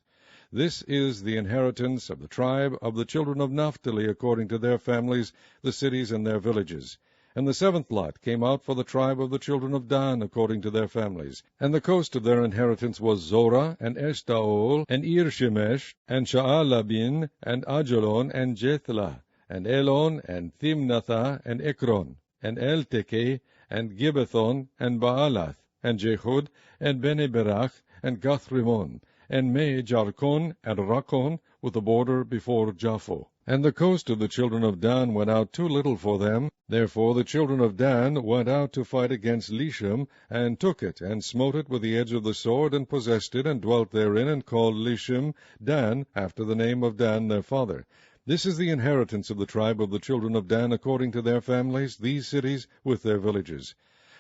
[SPEAKER 1] This is the inheritance of the tribe of the children of Naphtali according to their families, the cities and their villages. And the seventh lot came out for the tribe of the children of Dan according to their families. And the coast of their inheritance was Zorah, and Eshtaol, and Ir-Shemesh, and Sha'alabin, and Ajalon, and Jethlah, and Elon, and Thimnathah, and Ekron, and Eltekeh, and Gibbethon, and Baalath, and Jehud, and Bene-Berach, and Gathrimon, and Me-Jarkon, and Rakon, with the border before Japho. And the coast of the children of Dan went out too little for them. Therefore the children of Dan went out to fight against Lishem, and took it, and smote it with the edge of the sword, and possessed it, and dwelt therein, and called Lishem Dan, after the name of Dan their father. This is the inheritance of the tribe of the children of Dan according to their families, these cities with their villages.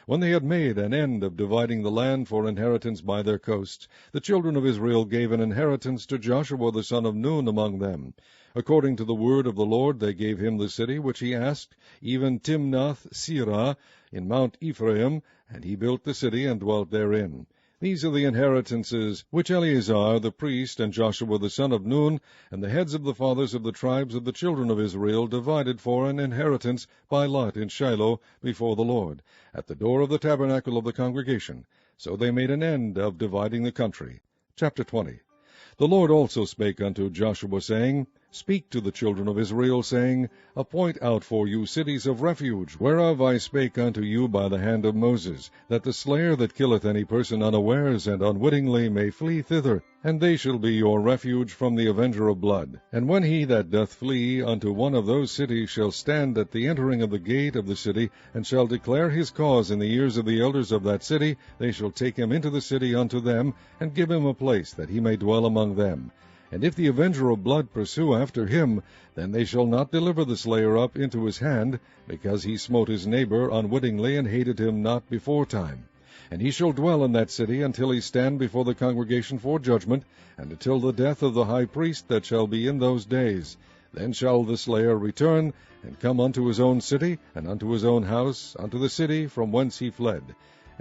[SPEAKER 1] When they had made an end of dividing the land for inheritance by their coasts, the children of Israel gave an inheritance to Joshua the son of Nun among them. According to the word of the Lord they gave him the city which he asked, even Timnath-Serah in Mount Ephraim, and he built the city and dwelt therein. These are the inheritances which Eleazar the priest and Joshua the son of Nun and the heads of the fathers of the tribes of the children of Israel divided for an inheritance by lot in Shiloh before the Lord, at the door of the tabernacle of the congregation. So they made an end of dividing the country. Chapter 20. The Lord also spake unto Joshua, saying, Speak to the children of Israel, saying, Appoint out for you cities of refuge, whereof I spake unto you by the hand of Moses, that the slayer that killeth any person unawares and unwittingly may flee thither, and they shall be your refuge from the avenger of blood. And when he that doth flee unto one of those cities shall stand at the entering of the gate of the city, and shall declare his cause in the ears of the elders of that city, they shall take him into the city unto them, and give him a place that he may dwell among them. And if the avenger of blood pursue after him, then they shall not deliver the slayer up into his hand, because he smote his neighbor unwittingly, and hated him not beforetime. And he shall dwell in that city until he stand before the congregation for judgment, and until the death of the high priest that shall be in those days. Then shall the slayer return, and come unto his own city, and unto his own house, unto the city from whence he fled.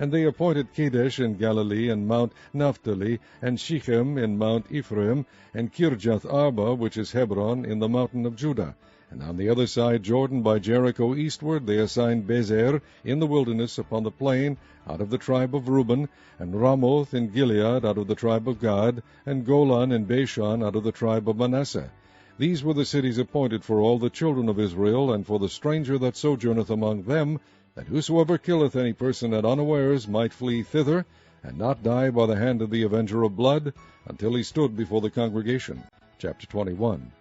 [SPEAKER 1] And they appointed Kadesh in Galilee, and Mount Naphtali, and Shechem in Mount Ephraim, and Kirjath Arba, which is Hebron, in the mountain of Judah. And on the other side Jordan by Jericho eastward they assigned Bezer in the wilderness upon the plain, out of the tribe of Reuben, and Ramoth in Gilead out of the tribe of Gad, and Golan in Bashan out of the tribe of Manasseh. These were the cities appointed for all the children of Israel, and for the stranger that sojourneth among them, that whosoever killeth any person at unawares might flee thither, and not die by the hand of the avenger of blood, until he stood before the congregation. Chapter 21.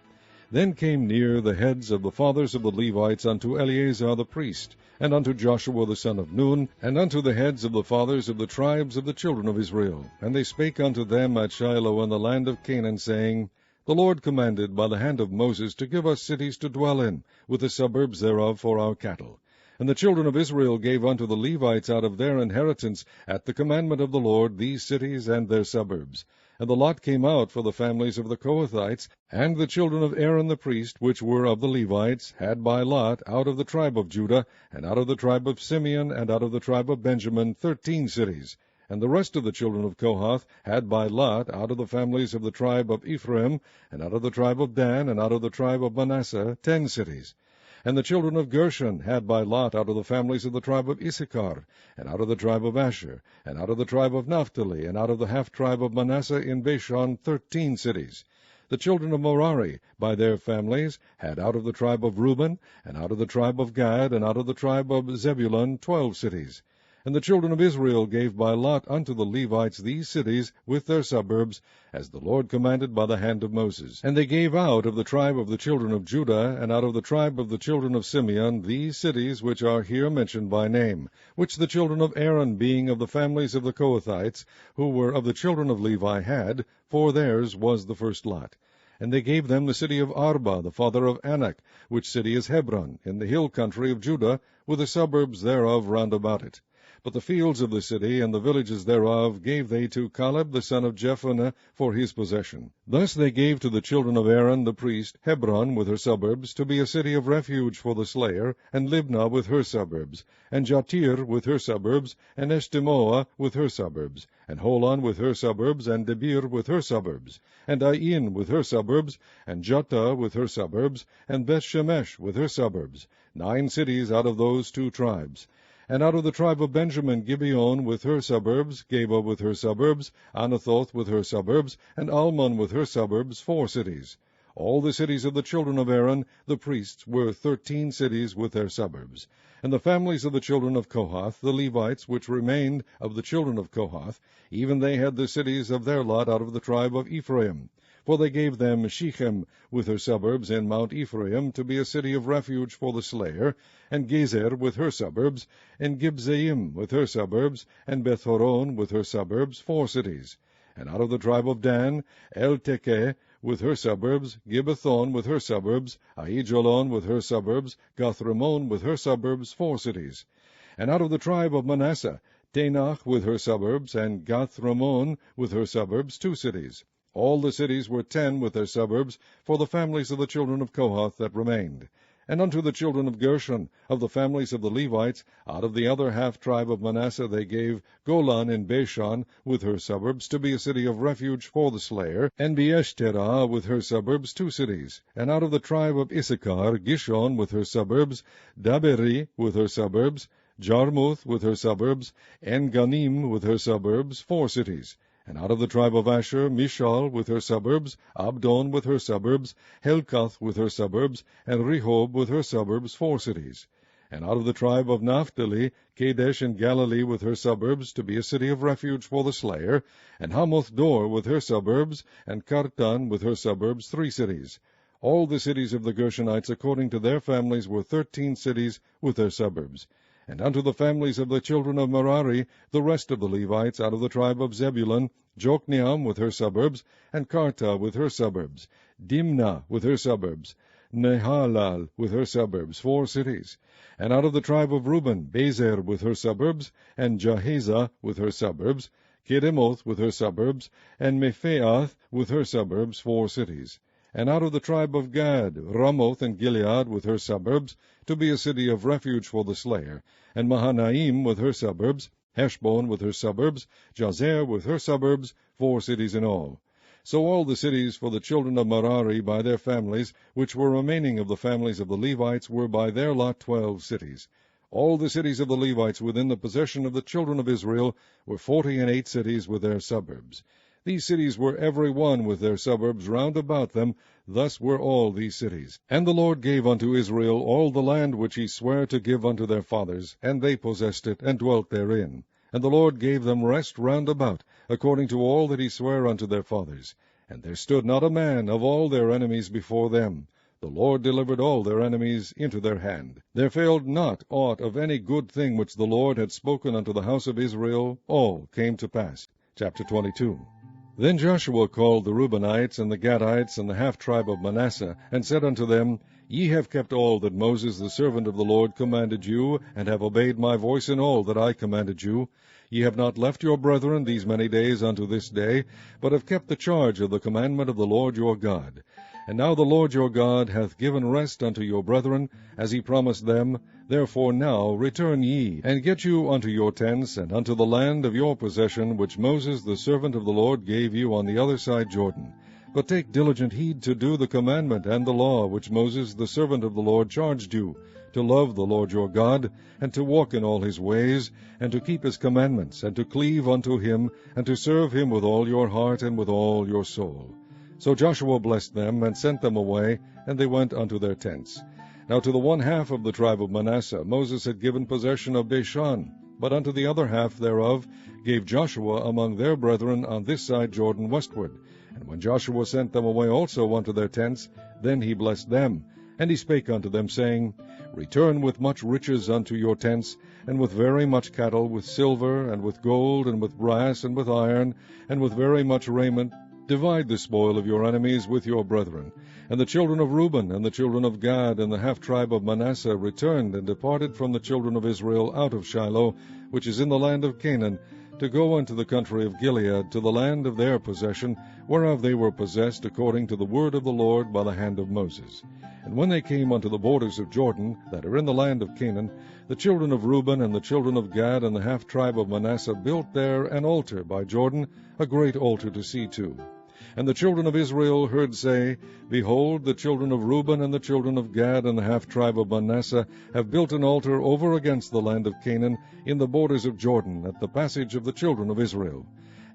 [SPEAKER 1] Then came near the heads of the fathers of the Levites unto Eleazar the priest, and unto Joshua the son of Nun, and unto the heads of the fathers of the tribes of the children of Israel. And they spake unto them at Shiloh in the land of Canaan, saying, The Lord commanded by the hand of Moses to give us cities to dwell in, with the suburbs thereof for our cattle. And the children of Israel gave unto the Levites out of their inheritance, at the commandment of the Lord, these cities and their suburbs. And the lot came out for the families of the Kohathites, and the children of Aaron the priest, which were of the Levites, had by lot out of the tribe of Judah, and out of the tribe of Simeon, and out of the tribe of Benjamin, 13 cities. And the rest of the children of Kohath had by lot out of the families of the tribe of Ephraim, and out of the tribe of Dan, and out of the tribe of Manasseh, 10 cities. And the children of Gershon had by lot out of the families of the tribe of Issachar, and out of the tribe of Asher, and out of the tribe of Naphtali, and out of the half-tribe of Manasseh in Bashan, 13 cities. The children of Merari, by their families, had out of the tribe of Reuben, and out of the tribe of Gad, and out of the tribe of Zebulun, 12 cities. And the children of Israel gave by lot unto the Levites these cities with their suburbs, as the Lord commanded by the hand of Moses. And they gave out of the tribe of the children of Judah, and out of the tribe of the children of Simeon, these cities which are here mentioned by name, which the children of Aaron, being of the families of the Kohathites, who were of the children of Levi, had, for theirs was the first lot. And they gave them the city of Arba, the father of Anak, which city is Hebron, in the hill country of Judah, with the suburbs thereof round about it. But the fields of the city and the villages thereof gave they to Caleb the son of Jephunneh for his possession. Thus they gave to the children of Aaron the priest Hebron with her suburbs, to be a city of refuge for the slayer, and Libnah with her suburbs, and Jattir with her suburbs, and Eshtemoa with her suburbs, and Holon with her suburbs, and Debir with her suburbs, and Ain with her suburbs, and Juttah with her suburbs, and Beth-Shemesh with her suburbs, 9 cities out of those 2 tribes. And out of the tribe of Benjamin, Gibeon with her suburbs, Geba with her suburbs, Anathoth with her suburbs, and Almon with her suburbs, 4 cities. All the cities of the children of Aaron, the priests, were 13 cities with their suburbs. And the families of the children of Kohath, the Levites, which remained of the children of Kohath, even they had the cities of their lot out of the tribe of Ephraim. For they gave them Shechem with her suburbs in Mount Ephraim, to be a city of refuge for the slayer, and Gezer with her suburbs, and Gibzaim with her suburbs, and Beth-horon with her suburbs, 4 cities. And out of the tribe of Dan, El-Tekeh with her suburbs, Gibbethon with her suburbs, Aijalon with her suburbs, Gathrimmon with her suburbs, 4 cities. And out of the tribe of Manasseh, Tanach with her suburbs, and Gathrimmon with her suburbs, 2 cities. All the cities were 10 with their suburbs, for the families of the children of Kohath that remained. And unto the children of Gershon, of the families of the Levites, out of the other half-tribe of Manasseh they gave Golan in Bashan, with her suburbs, to be a city of refuge for the slayer, and Beeshterah with her suburbs, 2 cities. And out of the tribe of Issachar, Gishon with her suburbs, Daberi with her suburbs, Jarmuth with her suburbs, En-Ganim with her suburbs, 4 cities. And out of the tribe of Asher, Mishal with her suburbs, Abdon with her suburbs, Helkath with her suburbs, and Rehob with her suburbs, 4 cities. And out of the tribe of Naphtali, Kadesh in Galilee with her suburbs, to be a city of refuge for the slayer, and Hamoth Dor with her suburbs, and Kartan with her suburbs, 3 cities. All the cities of the Gershonites according to their families were 13 cities with their suburbs. And unto the families of the children of Merari, the rest of the Levites, out of the tribe of Zebulun, Jokneam with her suburbs, and Karta with her suburbs, Dimnah with her suburbs, Nehalal with her suburbs, 4 cities. And out of the tribe of Reuben, Bezer with her suburbs, and Jahazah with her suburbs, Kedemoth with her suburbs, and Mephaath with her suburbs, 4 cities. And out of the tribe of Gad, Ramoth and Gilead with her suburbs, to be a city of refuge for the slayer, and Mahanaim with her suburbs, Heshbon with her suburbs, Jazer with her suburbs, 4 cities in all. So all the cities for the children of Merari by their families, which were remaining of the families of the Levites, were by their lot 12 cities. All the cities of the Levites within the possession of the children of Israel were 48 cities with their suburbs. These cities were every one with their suburbs round about them. Thus were all these cities. And the Lord gave unto Israel all the land which he sware to give unto their fathers, and they possessed it, and dwelt therein. And the Lord gave them rest round about, according to all that he sware unto their fathers. And there stood not a man of all their enemies before them. The Lord delivered all their enemies into their hand. There failed not aught of any good thing which the Lord had spoken unto the house of Israel. All came to pass. Chapter 22. Then Joshua called the Reubenites, and the Gadites, and the half-tribe of Manasseh, and said unto them, Ye have kept all that Moses the servant of the Lord commanded you, and have obeyed my voice in all that I commanded you. Ye have not left your brethren these many days unto this day, but have kept the charge of the commandment of the Lord your God. And now the Lord your God hath given rest unto your brethren, as he promised them. Therefore now return ye, and get you unto your tents, and unto the land of your possession, which Moses the servant of the Lord gave you on the other side Jordan. But take diligent heed to do the commandment and the law which Moses the servant of the Lord charged you, to love the Lord your God, and to walk in all his ways, and to keep his commandments, and to cleave unto him, and to serve him with all your heart and with all your soul. So Joshua blessed them, and sent them away, and they went unto their tents. Now to the one half of the tribe of Manasseh Moses had given possession of Bashan, but unto the other half thereof gave Joshua among their brethren on this side Jordan westward. And when Joshua sent them away also unto their tents, then he blessed them. And he spake unto them, saying, Return with much riches unto your tents, and with very much cattle, with silver, and with gold, and with brass, and with iron, and with very much raiment. Divide the spoil of your enemies with your brethren. And the children of Reuben, and the children of Gad, and the half-tribe of Manasseh returned and departed from the children of Israel out of Shiloh, which is in the land of Canaan, to go unto the country of Gilead, to the land of their possession, whereof they were possessed according to the word of the Lord by the hand of Moses. And when they came unto the borders of Jordan, that are in the land of Canaan, the children of Reuben and the children of Gad and the half-tribe of Manasseh built there an altar by Jordan, a great altar to see to. And the children of Israel heard say, Behold, the children of Reuben and the children of Gad and the half-tribe of Manasseh have built an altar over against the land of Canaan in the borders of Jordan, at the passage of the children of Israel.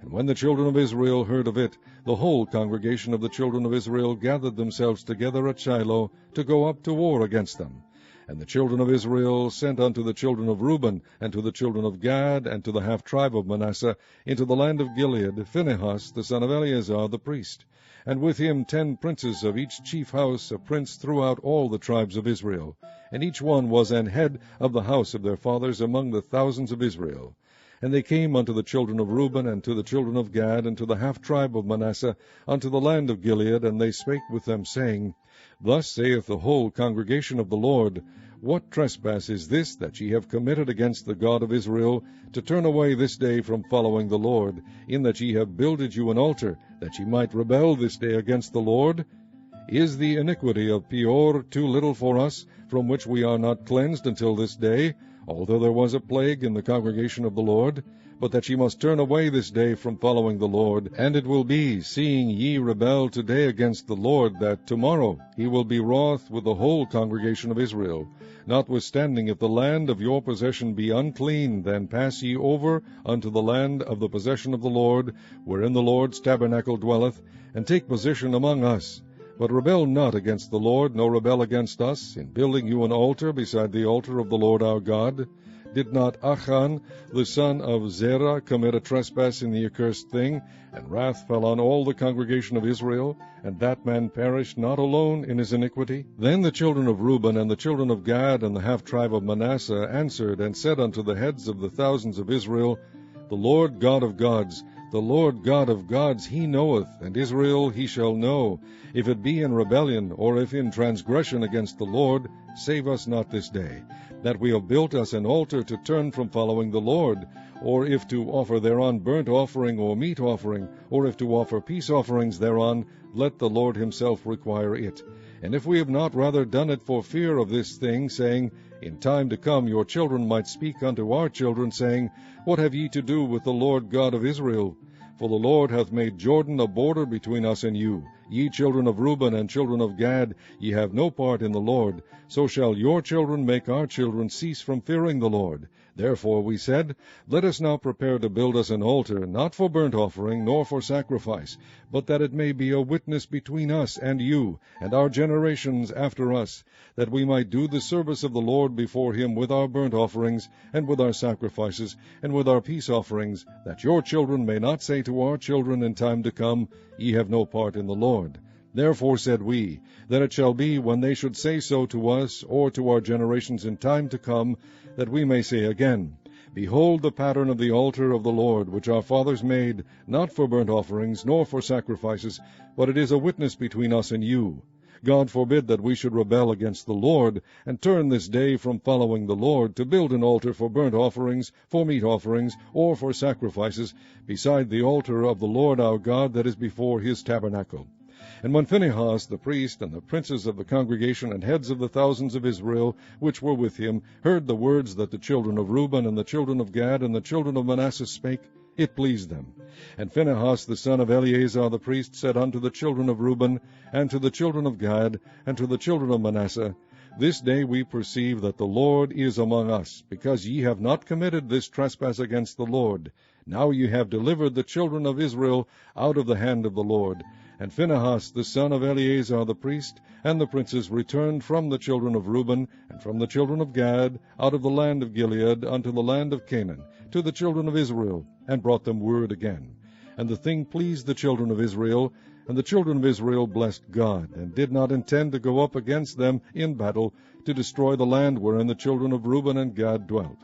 [SPEAKER 1] And when the children of Israel heard of it, the whole congregation of the children of Israel gathered themselves together at Shiloh to go up to war against them. And the children of Israel sent unto the children of Reuben, and to the children of Gad, and to the half-tribe of Manasseh, into the land of Gilead, Phinehas the son of Eleazar the priest, and with him 10 princes of each chief house, a prince throughout all the tribes of Israel. And each one was an head of the house of their fathers among the thousands of Israel. And they came unto the children of Reuben, and to the children of Gad, and to the half-tribe of Manasseh, unto the land of Gilead, and they spake with them, saying, Thus saith the whole congregation of the Lord, What trespass is this that ye have committed against the God of Israel, to turn away this day from following the Lord, in that ye have builded you an altar, that ye might rebel this day against the Lord? Is the iniquity of Peor too little for us, from which we are not cleansed until this day, although there was a plague in the congregation of the Lord? But that ye must turn away this day from following the Lord. And it will be, seeing ye rebel today against the Lord, that tomorrow he will be wroth with the whole congregation of Israel. Notwithstanding, if the land of your possession be unclean, then pass ye over unto the land of the possession of the Lord, wherein the Lord's tabernacle dwelleth, and take possession among us. But rebel not against the Lord, nor rebel against us, in building you an altar beside the altar of the Lord our God. Did not Achan, the son of Zerah, commit a trespass in the accursed thing, and wrath fell on all the congregation of Israel, and that man perished not alone in his iniquity? Then the children of Reuben and the children of Gad and the half-tribe of Manasseh answered and said unto the heads of the thousands of Israel, The Lord God of gods, the Lord God of gods, he knoweth, and Israel he shall know. If it be in rebellion, or if in transgression against the Lord, save us not this day, that we have built us an altar to turn from following the Lord, or if to offer thereon burnt offering or meat offering, or if to offer peace offerings thereon, let the Lord himself require it. And if we have not rather done it for fear of this thing, saying, In time to come your children might speak unto our children, saying, What have ye to do with the Lord God of Israel? For the Lord hath made Jordan a border between us and you. Ye children of Reuben and children of Gad, ye have no part in the Lord. So shall your children make our children cease from fearing the Lord. Therefore we said, Let us now prepare to build us an altar, not for burnt offering, nor for sacrifice, but that it may be a witness between us and you, and our generations after us, that we might do the service of the Lord before him with our burnt offerings, and with our sacrifices, and with our peace offerings, that your children may not say to our children in time to come, Ye have no part in the Lord. Therefore said we, that it shall be when they should say so to us, or to our generations in time to come, that we may say again, Behold the pattern of the altar of the Lord, which our fathers made, not for burnt offerings, nor for sacrifices, but it is a witness between us and you. God forbid that we should rebel against the Lord, and turn this day from following the Lord, to build an altar for burnt offerings, for meat offerings, or for sacrifices, beside the altar of the Lord our God that is before his tabernacle. And when Phinehas the priest, and the princes of the congregation, and heads of the thousands of Israel, which were with him, heard the words that the children of Reuben, and the children of Gad, and the children of Manasseh spake, it pleased them. And Phinehas the son of Eleazar the priest said unto the children of Reuben, and to the children of Gad, and to the children of Manasseh, This day we perceive that the Lord is among us, because ye have not committed this trespass against the Lord. Now ye have delivered the children of Israel out of the hand of the Lord. And Phinehas the son of Eleazar the priest, and the princes returned from the children of Reuben, and from the children of Gad, out of the land of Gilead unto the land of Canaan, to the children of Israel, and brought them word again. And the thing pleased the children of Israel, and the children of Israel blessed God, and did not intend to go up against them in battle, to destroy the land wherein the children of Reuben and Gad dwelt.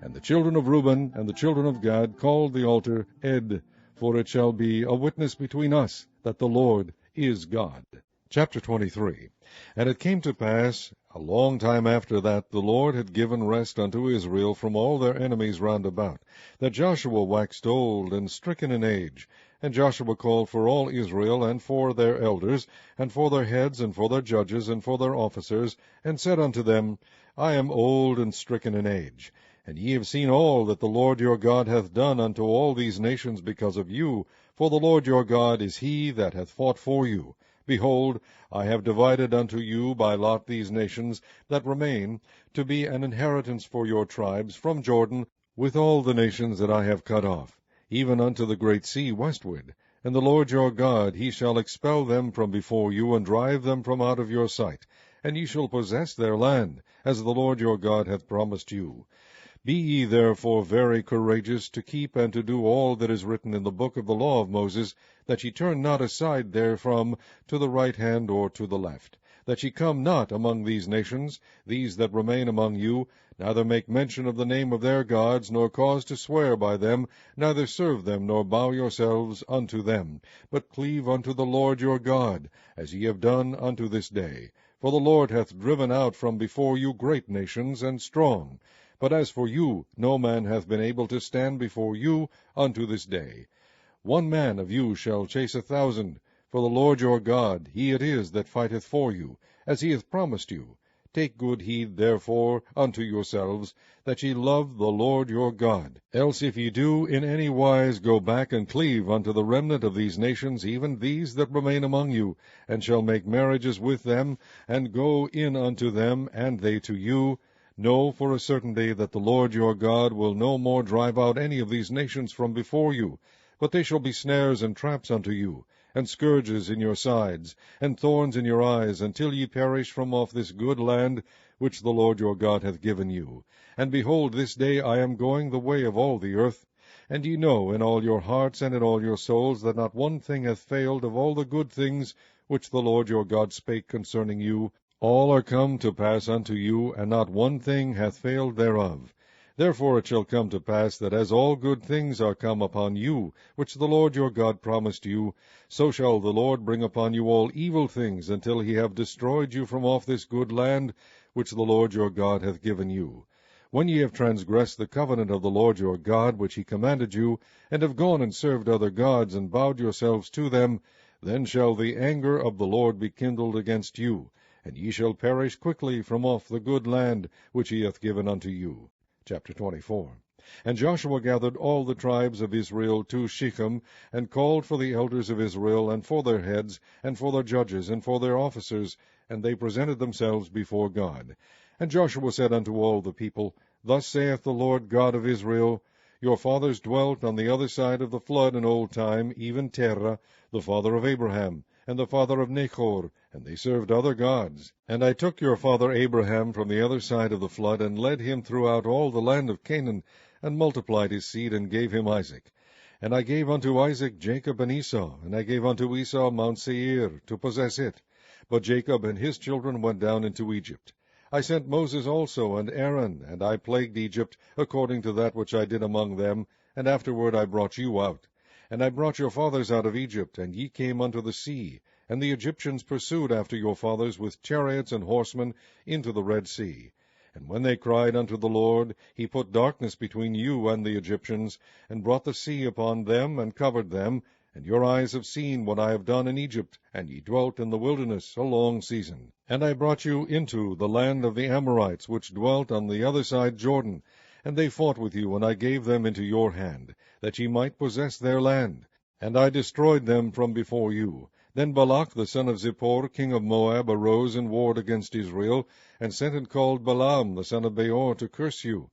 [SPEAKER 1] And the children of Reuben and the children of Gad called the altar Ed, for it shall be a witness between us that the Lord is God. Chapter 23. And it came to pass, a long time after that the Lord had given rest unto Israel from all their enemies round about, that Joshua waxed old and stricken in age. And Joshua called for all Israel, and for their elders, and for their heads, and for their judges, and for their officers, and said unto them, I am old and stricken in age. And ye have seen all that the Lord your God hath done unto all these nations because of you, for the Lord your God is he that hath fought for you. Behold, I have divided unto you by lot these nations that remain, to be an inheritance for your tribes from Jordan, with all the nations that I have cut off, even unto the great sea westward. And the Lord your God, he shall expel them from before you, and drive them from out of your sight. And ye shall possess their land, as the Lord your God hath promised you. Be ye therefore very courageous to keep and to do all that is written in the book of the law of Moses, that ye turn not aside therefrom to the right hand or to the left, that ye come not among these nations, these that remain among you, neither make mention of the name of their gods, nor cause to swear by them, neither serve them, nor bow yourselves unto them, but cleave unto the Lord your God, as ye have done unto this day. For the Lord hath driven out from before you great nations and strong. But as for you, no man hath been able to stand before you unto this day. 1 man of you shall chase 1,000, For the Lord your God, he it is that fighteth for you, as he hath promised you. Take good heed, therefore, unto yourselves, that ye love the Lord your God. Else if ye do in any wise go back and cleave unto the remnant of these nations, even these that remain among you, and shall make marriages with them, and go in unto them, and they to you, know for a certainty that the Lord your God will no more drive out any of these nations from before you, but they shall be snares and traps unto you, and scourges in your sides, and thorns in your eyes, until ye perish from off this good land which the Lord your God hath given you. And behold, this day I am going the way of all the earth. And ye know in all your hearts and in all your souls that not one thing hath failed of all the good things which the Lord your God spake concerning you. All are come to pass unto you, and not one thing hath failed thereof. Therefore it shall come to pass that as all good things are come upon you, which the Lord your God promised you, so shall the Lord bring upon you all evil things, until he have destroyed you from off this good land which the Lord your God hath given you. When ye have transgressed the covenant of the Lord your God, which he commanded you, and have gone and served other gods, and bowed yourselves to them, then shall the anger of the Lord be kindled against you, and ye shall perish quickly from off the good land which he hath given unto you. Chapter 24. And Joshua gathered all the tribes of Israel to Shechem, and called for the elders of Israel, and for their heads, and for their judges, and for their officers, and they presented themselves before God. And Joshua said unto all the people, Thus saith the Lord God of Israel, Your fathers dwelt on the other side of the flood in old time, even Terah, the father of Abraham, and the father of Nachor, and they served other gods. And I took your father Abraham from the other side of the flood, and led him throughout all the land of Canaan, and multiplied his seed, and gave him Isaac. And I gave unto Isaac Jacob and Esau, and I gave unto Esau Mount Seir, to possess it. But Jacob and his children went down into Egypt. I sent Moses also, and Aaron, and I plagued Egypt, according to that which I did among them, and afterward I brought you out. And I brought your fathers out of Egypt, and ye came unto the sea, and the Egyptians pursued after your fathers with chariots and horsemen into the Red Sea. And when they cried unto the Lord, he put darkness between you and the Egyptians, and brought the sea upon them, and covered them. And your eyes have seen what I have done in Egypt, and ye dwelt in the wilderness a long season. And I brought you into the land of the Amorites, which dwelt on the other side Jordan. And they fought with you, and I gave them into your hand, that ye might possess their land. And I destroyed them from before you. Then Balak the son of Zippor, king of Moab, arose and warred against Israel, and sent and called Balaam the son of Beor to curse you.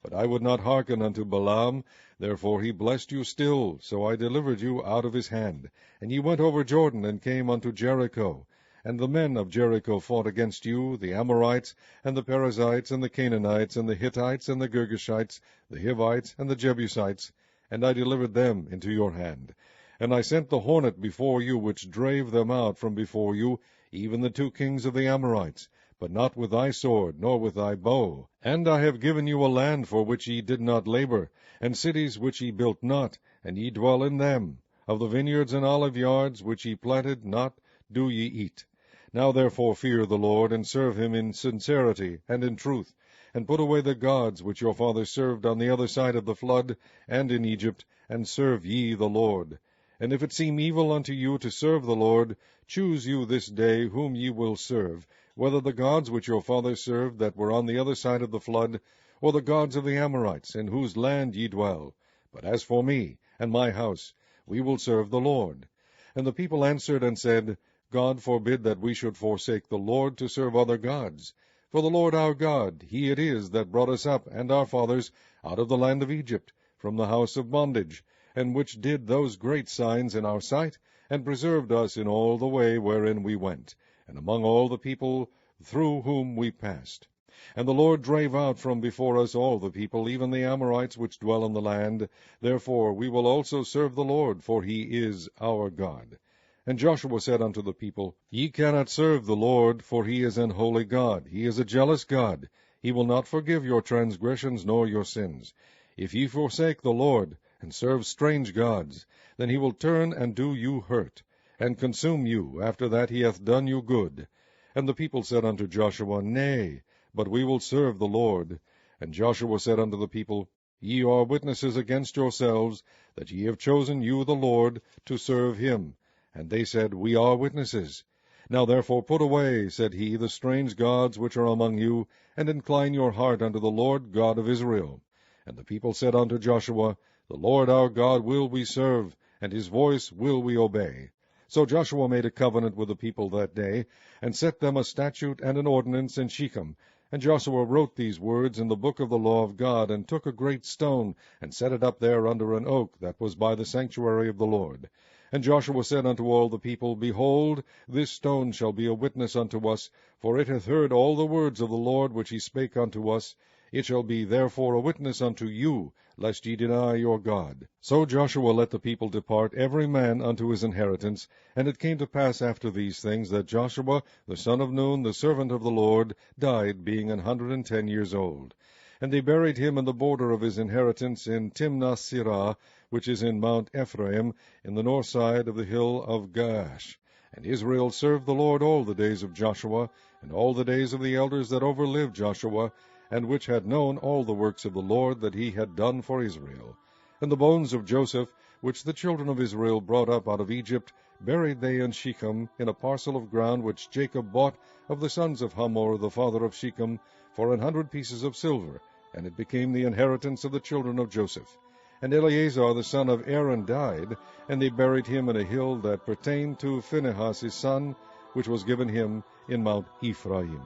[SPEAKER 1] But I would not hearken unto Balaam, therefore he blessed you still, so I delivered you out of his hand. And ye went over Jordan, and came unto Jericho. And the men of Jericho fought against you, the Amorites, and the Perizzites, and the Canaanites, and the Hittites, and the Girgashites, the Hivites, and the Jebusites, and I delivered them into your hand. And I sent the hornet before you, which drave them out from before you, even the 2 kings of the Amorites, but not with thy sword, nor with thy bow. And I have given you a land for which ye did not labor, and cities which ye built not, and ye dwell in them. Of the vineyards and olive yards which ye planted not do ye eat. Now therefore fear the Lord, and serve him in sincerity and in truth, and put away the gods which your fathers served on the other side of the flood, and in Egypt, and serve ye the Lord. And if it seem evil unto you to serve the Lord, choose you this day whom ye will serve, whether the gods which your fathers served that were on the other side of the flood, or the gods of the Amorites, in whose land ye dwell. But as for me and my house, we will serve the Lord. And the people answered and said, God forbid that we should forsake the Lord to serve other gods. For the Lord our God, he it is that brought us up and our fathers out of the land of Egypt, from the house of bondage, and which did those great signs in our sight, and preserved us in all the way wherein we went, and among all the people through whom we passed. And the Lord drave out from before us all the people, even the Amorites which dwell in the land. Therefore we will also serve the Lord, for he is our God. And Joshua said unto the people, Ye cannot serve the Lord, for he is an holy God. He is a jealous God. He will not forgive your transgressions nor your sins. If ye forsake the Lord, and serve strange gods, then he will turn and do you hurt, and consume you after that he hath done you good. And the people said unto Joshua, Nay, but we will serve the Lord. And Joshua said unto the people, Ye are witnesses against yourselves, that ye have chosen you the Lord, to serve him. And they said, We are witnesses. Now therefore put away, said he, the strange gods which are among you, and incline your heart unto the Lord God of Israel. And the people said unto Joshua, The Lord our God will we serve, and his voice will we obey. So Joshua made a covenant with the people that day, and set them a statute and an ordinance in Shechem. And Joshua wrote these words in the book of the law of God, and took a great stone, and set it up there under an oak that was by the sanctuary of the Lord. And Joshua said unto all the people, Behold, this stone shall be a witness unto us, for it hath heard all the words of the Lord which he spake unto us. It shall be therefore a witness unto you, lest ye deny your God. So Joshua let the people depart, every man unto his inheritance. And it came to pass after these things, that Joshua the son of Nun, the servant of the Lord, died, being 110 years old. And they buried him in the border of his inheritance in Timnath-Serah, which is in Mount Ephraim, in the north side of the hill of Gaash. And Israel served the Lord all the days of Joshua, and all the days of the elders that overlived Joshua, and which had known all the works of the Lord that he had done for Israel. And the bones of Joseph, which the children of Israel brought up out of Egypt, buried they in Shechem, in a parcel of ground which Jacob bought of the sons of Hamor the father of Shechem, for 100 pieces of silver, and it became the inheritance of the children of Joseph. And Eleazar the son of Aaron died, and they buried him in a hill that pertained to Phinehas his son, which was given him in Mount Ephraim.